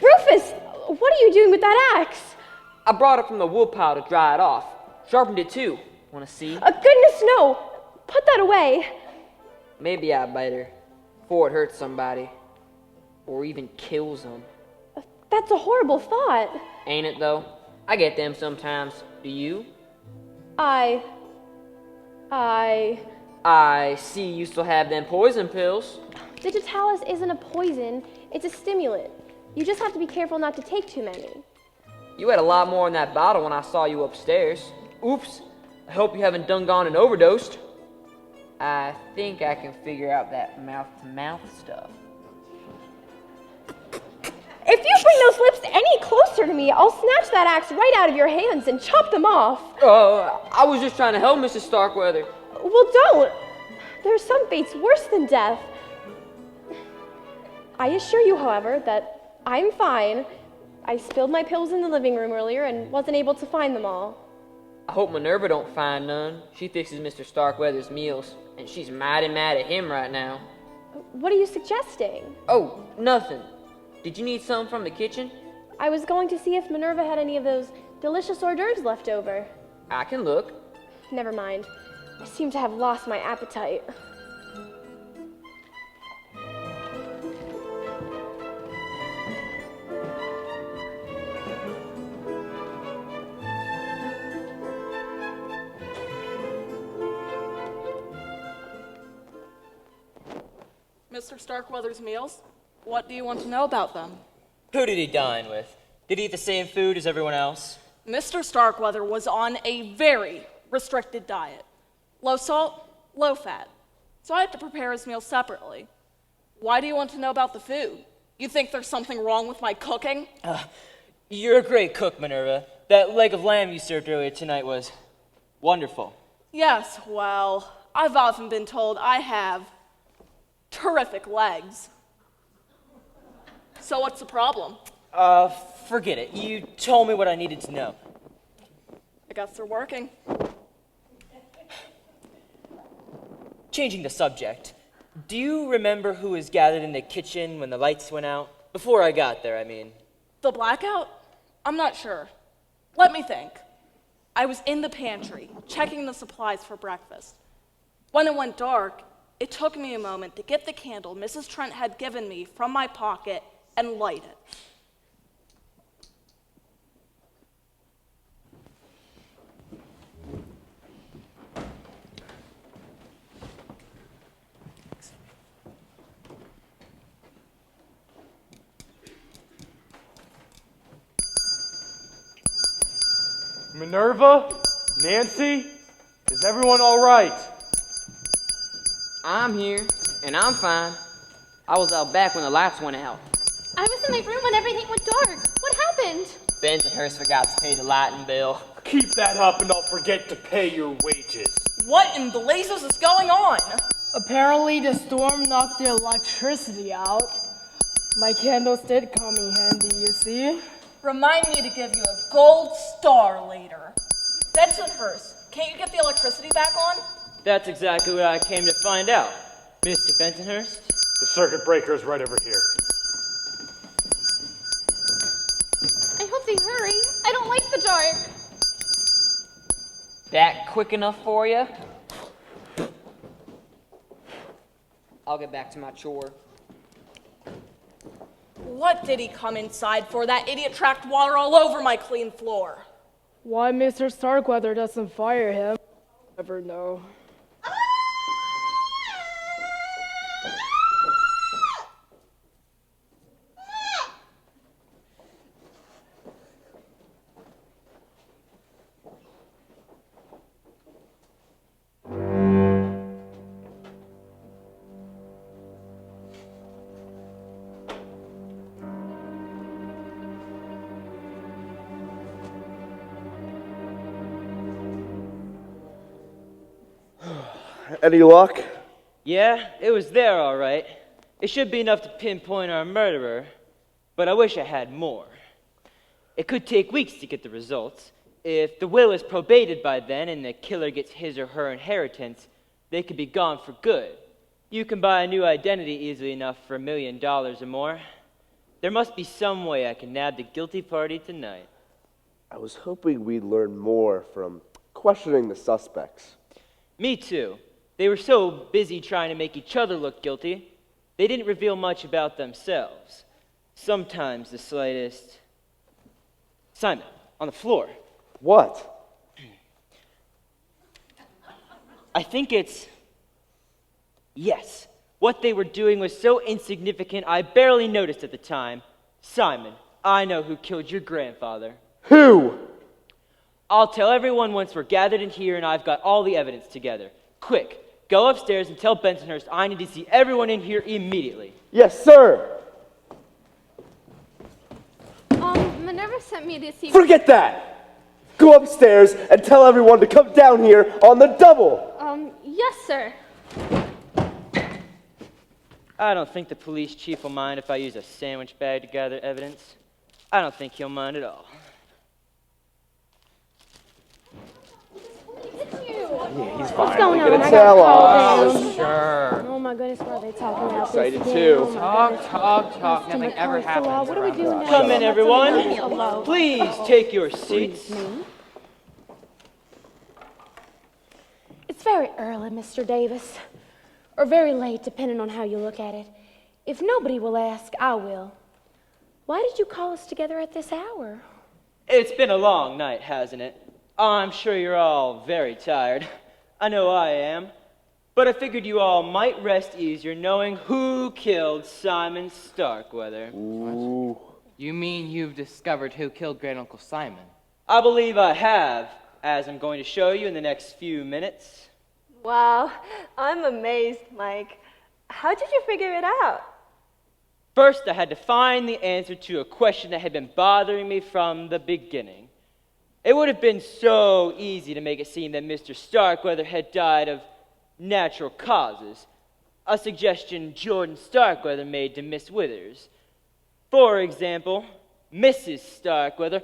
Rufus, what are you doing with that axe? I brought it from the wood pile to dry it off. Sharpened it too. Want to see? Goodness, no. Put that away. Maybe I better, before it hurts somebody. Or even kills them. That's a horrible thought. Ain't it, though? I get them sometimes. Do you? I see you still have them poison pills. Digitalis isn't a poison. It's a stimulant. You just have to be careful not to take too many. You had a lot more in that bottle when I saw you upstairs. Oops. I hope you haven't done gone and overdosed. I think I can figure out that mouth-to-mouth stuff. If you bring those lips any closer to me, I'll snatch that axe right out of your hands and chop them off. I was just trying to help Mrs. Starkweather. Well, don't. There are some fates worse than death. I assure you, however, that I'm fine. I spilled my pills in the living room earlier and wasn't able to find them all. I hope Minerva don't find none. She fixes Mr. Starkweather's meals, and she's mighty mad at him right now. What are you suggesting? Oh, nothing. Did you need some from the kitchen? I was going to see if Minerva had any of those delicious hors d'oeuvres left over. I can look. Never mind. I seem to have lost my appetite. Mr. Starkweather's meals? What do you want to know about them? Who did he dine with? Did he eat the same food as everyone else? Mr. Starkweather was on a very restricted diet. Low salt, low fat. So I had to prepare his meals separately. Why do you want to know about the food? You think there's something wrong with my cooking? You're a great cook, Minerva. That leg of lamb you served earlier tonight was wonderful. Yes, well, I've often been told I have terrific legs. So what's the problem? Forget it. You told me what I needed to know. I guess they're working. Changing the subject, do you remember who was gathered in the kitchen when the lights went out? Before I got there, I mean. The blackout? I'm not sure. Let me think. I was in the pantry, checking the supplies for breakfast. When it went dark, it took me a moment to get the candle Mrs. Trent had given me from my pocket and light it. Minerva? Nancy? Is everyone all right? I'm here, and I'm fine. I was out back when the lights went out. I was in my room when everything went dark. What happened? Bensonhurst forgot to pay the lighting bill. Keep that up and don't forget to pay your wages. What in blazes is going on? Apparently the storm knocked the electricity out. My candles did come in handy, you see. Remind me to give you a gold star later. Bensonhurst, can't you get the electricity back on? That's exactly what I came to find out. Mr. Bensonhurst? The circuit breaker is right over here. I hope they hurry. I don't like the dark. That quick enough for you? I'll get back to my chore. What did he come inside for? That idiot tracked water all over my clean floor. Why Mr. Starkweather doesn't fire him, I'll never know. Any luck? Yeah, it was there all right. It should be enough to pinpoint our murderer, but I wish I had more. It could take weeks to get the results. If the will is probated by then and the killer gets his or her inheritance, they could be gone for good. You can buy a new identity easily enough for $1 million or more. There must be some way I can nab the guilty party tonight. I was hoping we'd learn more from questioning the suspects. Me too. They were so busy trying to make each other look guilty, they didn't reveal much about themselves. Sometimes the slightest... Simon, on the floor. What? I think it's... Yes. What they were doing was so insignificant I barely noticed at the time. Simon, I know who killed your grandfather. Who? I'll tell everyone once we're gathered in here and I've got all the evidence together. Quick, go upstairs and tell Bensonhurst I need to see everyone in here immediately. Yes, sir. Minerva sent me to see... Forget that. Go upstairs and tell everyone to come down here on the double. Yes, sir. I don't think the police chief will mind if I use a sandwich bag to gather evidence. I don't think he'll mind at all. Yeah, he's fine. What's going on? Gonna I tell got us. called in. Sure. Oh my goodness, what are they talking about? Excited this again? too. Oh my goodness. Talk. Nothing Estimate ever comes to law. happens. What are we doing now? Come in, everyone. Hello. Please take your seats. It's very early, Mr. Davis. Or very late, depending on how you look at it. If nobody will ask, I will. Why did you call us together at this hour? It's been a long night, hasn't it? I'm sure you're all very tired. I know I am. But I figured you all might rest easier knowing who killed Simon Starkweather. Ooh. You mean you've discovered who killed Great Uncle Simon? I believe I have, as I'm going to show you in the next few minutes. Wow, I'm amazed, Mike. How did you figure it out? First, I had to find the answer to a question that had been bothering me from the beginning. It would have been so easy to make it seem that Mr. Starkweather had died of natural causes, a suggestion Jordan Starkweather made to Miss Withers. For example, Mrs. Starkweather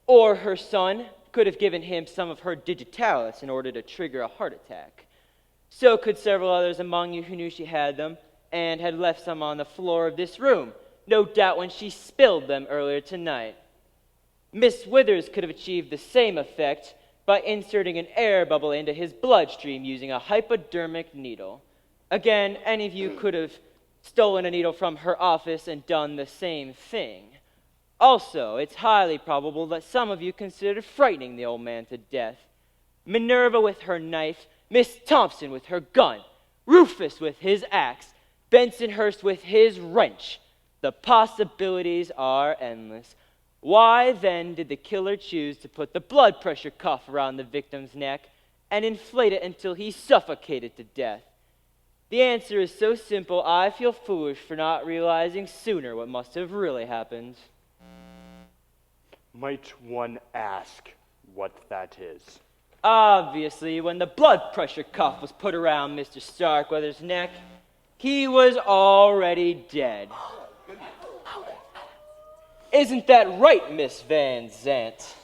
or her son could have given him some of her digitalis in order to trigger a heart attack. So could several others among you who knew she had them and had left some on the floor of this room, no doubt when she spilled them earlier tonight. Miss Withers could have achieved the same effect by inserting an air bubble into his bloodstream using a hypodermic needle. Again, any of you could have stolen a needle from her office and done the same thing. Also, it's highly probable that some of you considered frightening the old man to death. Minerva with her knife, Miss Thompson with her gun, Rufus with his axe, Bensonhurst with his wrench. The possibilities are endless. Why then did the killer choose to put the blood pressure cuff around the victim's neck and inflate it until he suffocated to death? The answer is so simple, I feel foolish for not realizing sooner what must have really happened. Might one ask what that is? Obviously, when the blood pressure cuff was put around Mr. Starkweather's neck, he was already dead. Isn't that right, Miss Van Zant?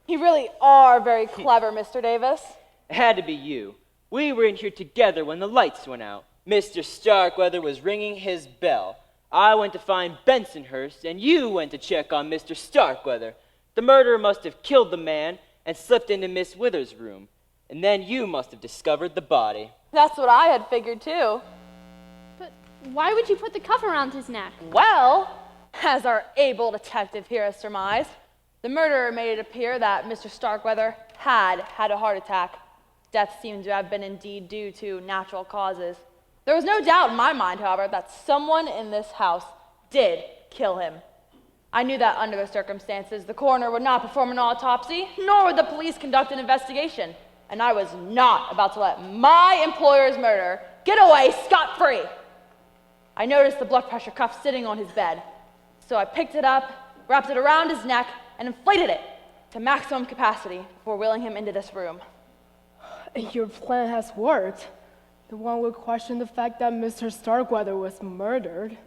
You really are very clever, Mr. Davis. It had to be you. We were in here together when the lights went out. Mr. Starkweather was ringing his bell. I went to find Bensonhurst, and you went to check on Mr. Starkweather. The murderer must have killed the man and slipped into Miss Withers' room. And then you must have discovered the body. That's what I had figured, too. But why would you put the cuff around his neck? Well, as our able detective here has surmised, the murderer made it appear that Mr. Starkweather had a heart attack. Death seemed to have been indeed due to natural causes. There was no doubt in my mind, however, that someone in this house did kill him. I knew that under the circumstances, the coroner would not perform an autopsy, nor would the police conduct an investigation. And I was not about to let my employer's murderer get away scot-free. I noticed the blood pressure cuff sitting on his bed. So I picked it up, wrapped it around his neck, and inflated it to maximum capacity before wheeling him into this room. Your plan has worked. The one would question the fact that Mr. Starkweather was murdered.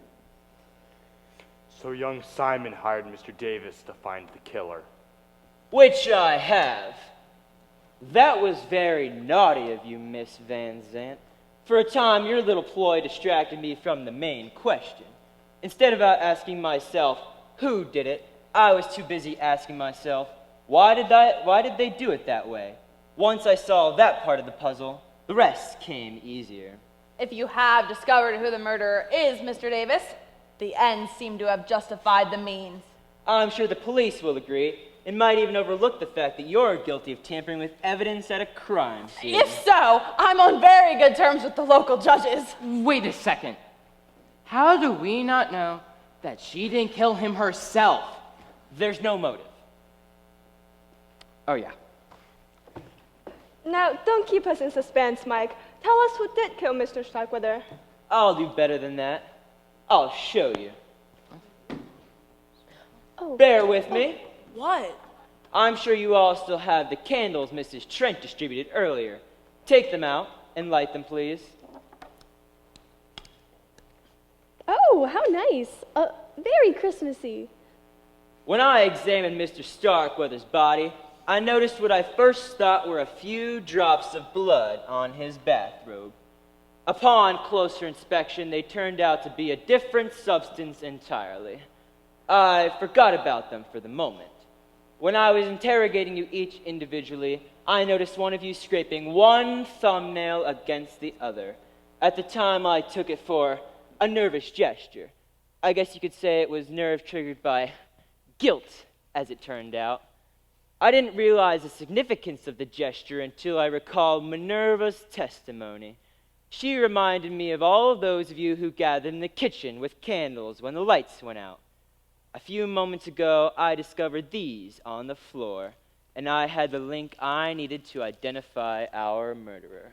So young Simon hired Mr. Davis to find the killer. Which I have. That was very naughty of you, Miss Van Zant. For a time, your little ploy distracted me from the main question. Instead of asking myself, who did it, I was too busy asking myself, why did they do it that way? Once I saw that part of the puzzle, the rest came easier. If you have discovered who the murderer is, Mr. Davis, the ends seem to have justified the means. I'm sure the police will agree, and might even overlook the fact that you're guilty of tampering with evidence at a crime scene. If so, I'm on very good terms with the local judges. Wait a second. How do we not know that she didn't kill him herself? There's no motive. Oh, yeah. Now, don't keep us in suspense, Mike. Tell us who did kill Mr. Starkweather. I'll do better than that. I'll show you. Oh. Bear with me. What? I'm sure you all still have the candles Mrs. Trent distributed earlier. Take them out and light them, please. Oh, how nice. Very Christmassy. When I examined Mr. Starkweather's body, I noticed what I first thought were a few drops of blood on his bathrobe. Upon closer inspection, they turned out to be a different substance entirely. I forgot about them for the moment. When I was interrogating you each individually, I noticed one of you scraping one thumbnail against the other. At the time, I took it for a nervous gesture. I guess you could say it was nerve triggered by guilt, as it turned out. I didn't realize the significance of the gesture until I recalled Minerva's testimony. She reminded me of all of those of you who gathered in the kitchen with candles when the lights went out. A few moments ago, I discovered these on the floor, and I had the link I needed to identify our murderer.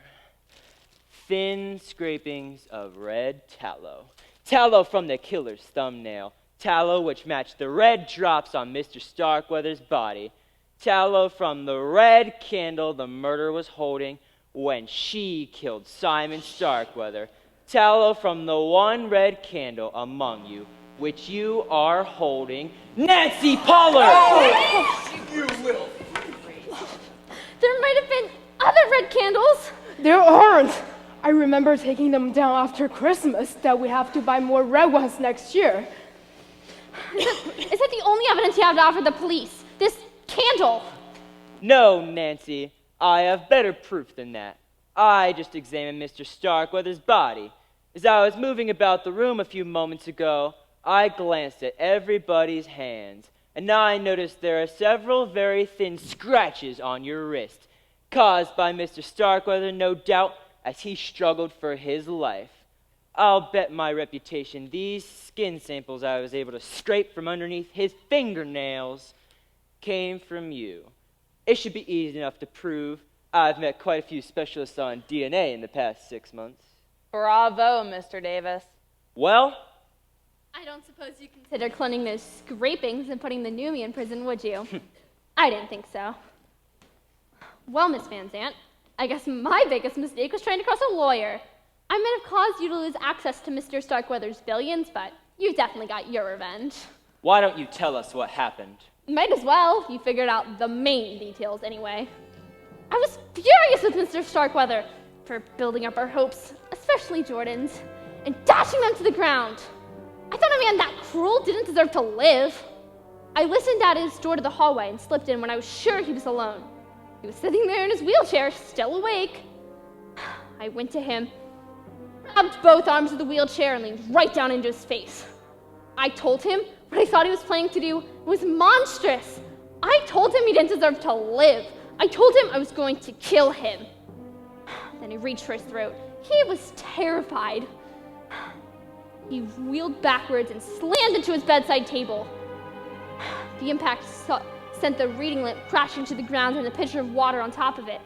Thin scrapings of red tallow. Tallow from the killer's thumbnail. Tallow which matched the red drops on Mr. Starkweather's body. Tallow from the red candle the murderer was holding when she killed Simon Starkweather. Tallow from the one red candle among you, which you are holding, Nancy Pollard! Oh, you little... There might have been other red candles. There aren't. I remember taking them down after Christmas that we have to buy more red ones next year. Is that the only evidence you have to offer the police? This candle? No, Nancy. I have better proof than that. I just examined Mr. Starkweather's body. As I was moving about the room a few moments ago, I glanced at everybody's hands, and I noticed there are several very thin scratches on your wrist, caused by Mr. Starkweather, no doubt, as he struggled for his life. I'll bet my reputation these skin samples I was able to scrape from underneath his fingernails came from you. It should be easy enough to prove. I've met quite a few specialists on DNA in the past 6 months. Bravo, Mr. Davis. Well? I don't suppose you consider cloning those scrapings and putting the Numi in prison, would you? I didn't think so. Well, Miss Van Zant, I guess my biggest mistake was trying to cross a lawyer. I might have caused you to lose access to Mr. Starkweather's billions, but you've definitely got your revenge. Why don't you tell us what happened? Might as well. You figured out the main details anyway. I was furious with Mr. Starkweather for building up our hopes, especially Jordan's, and dashing them to the ground. I thought a man that cruel didn't deserve to live. I listened at his door to the hallway and slipped in when I was sure he was alone. He was sitting there in his wheelchair, still awake. I went to him, grabbed both arms of the wheelchair, and leaned right down into his face. I told him what I thought he was planning to do was monstrous. I told him he didn't deserve to live. I told him I was going to kill him. Then he reached for his throat. He was terrified. He wheeled backwards and slammed into his bedside table. The impact sent the reading lamp crashing to the ground and a pitcher of water on top of it.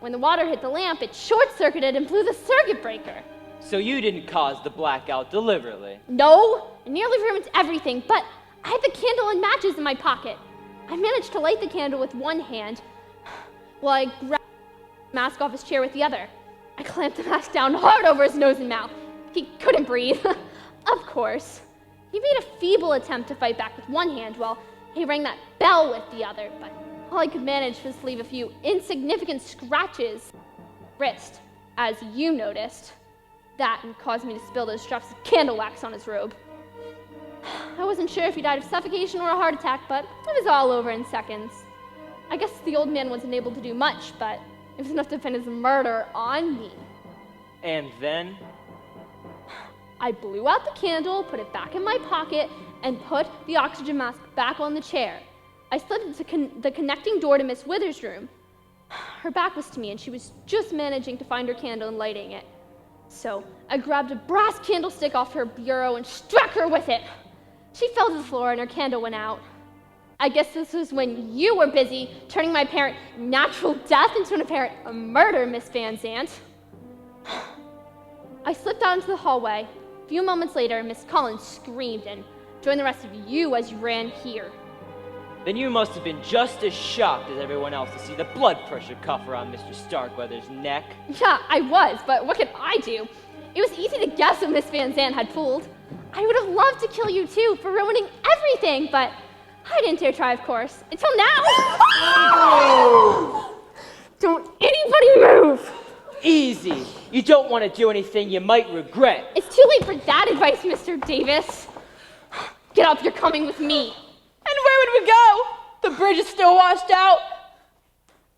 When the water hit the lamp, it short-circuited and blew the circuit breaker. So you didn't cause the blackout deliberately? No, it nearly ruined everything, but I had the candle and matches in my pocket. I managed to light the candle with one hand while I grabbed the mask off his chair with the other. I clamped the mask down hard over his nose and mouth. He couldn't breathe. Of course. He made a feeble attempt to fight back with one hand while he rang that bell with the other, but all I could manage was to leave a few insignificant scratches on his wrist, as you noticed. That caused me to spill those drops of candle wax on his robe. I wasn't sure if he died of suffocation or a heart attack, but it was all over in seconds. I guess the old man wasn't able to do much, but it was enough to pin his murder on me. And then? I blew out the candle, put it back in my pocket, and put the oxygen mask back on the chair. I slipped into the connecting door to Miss Withers' room. Her back was to me, and she was just managing to find her candle and lighting it. So I grabbed a brass candlestick off her bureau and struck her with it. She fell to the floor, and her candle went out. I guess this was when you were busy turning my apparent natural death into an apparent murder, Miss Van Zant. I slipped out into the hallway. A few moments later, Miss Collins screamed and joined the rest of you as you ran here. Then you must have been just as shocked as everyone else to see the blood pressure cuff around Mr. Starkweather's neck. Yeah, I was, but what could I do? It was easy to guess what Miss Van Zant had pulled. I would have loved to kill you too for ruining everything, but I didn't dare try, of course, until now. Don't anybody move! Easy. You don't want to do anything you might regret. It's too late for that advice, Mr. Davis. Get up, you're coming with me. And where would we go? The bridge is still washed out.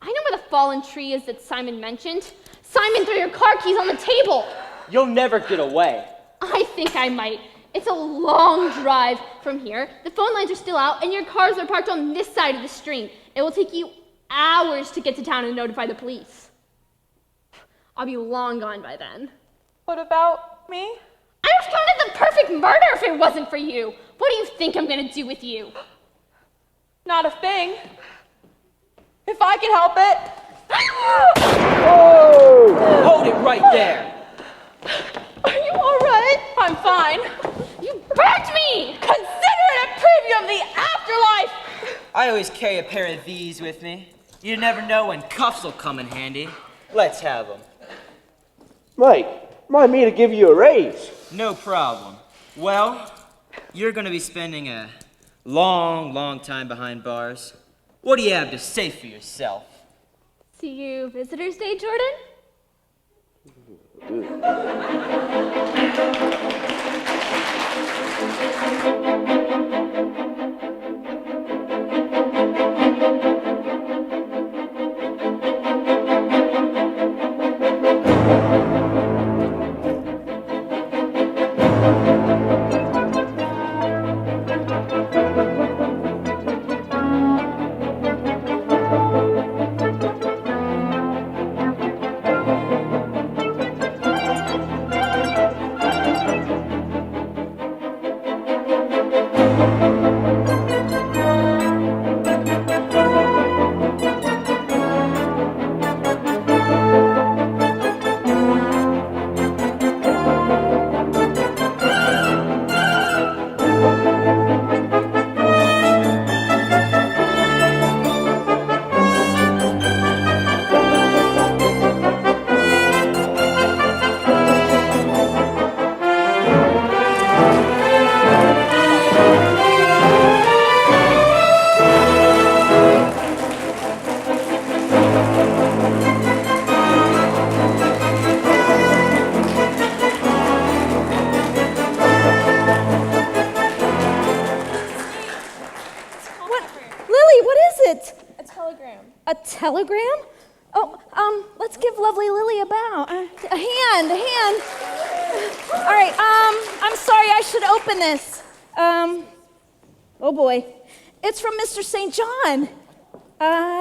I know where the fallen tree is that Simon mentioned. Simon threw your car keys on the table. You'll never get away. I think I might. It's a long drive from here. The phone lines are still out, and your cars are parked on this side of the street. It will take you hours to get to town and notify the police. I'll be long gone by then. What about me? I would have committed the perfect murder if it wasn't for you. What do you think I'm gonna do with you? Not a thing. If I can help it. Whoa! Hold it right there. Are you all right? I'm fine. You burnt me! Consider it a preview of the afterlife! I always carry a pair of these with me. You never know when cuffs will come in handy. Let's have them. Mike, remind me to give you a raise. No problem. Well, you're gonna be spending a long time behind bars. What do you have to say for yourself? See you Visitor's Day, Jordan? A telegram? Oh, let's give lovely Lily a bow. A hand. All right, I'm sorry, I should open this. Oh boy. It's from Mr. St. John.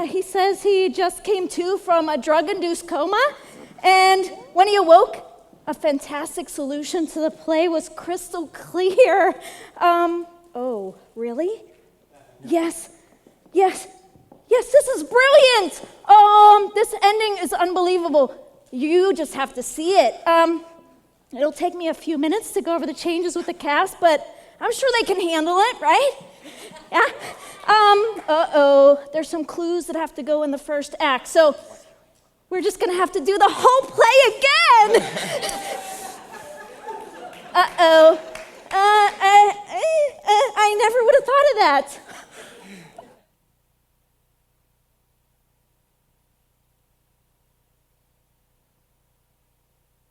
He says he just came to from a drug-induced coma, and when he awoke, a fantastic solution to the play was crystal clear. Oh, really? Yes, this is brilliant. This ending is unbelievable. You just have to see it. It'll take me a few minutes to go over the changes with the cast, but I'm sure they can handle it, right? Yeah? There's some clues that have to go in the first act, so we're just gonna have to do the whole play again. I never would have thought of that.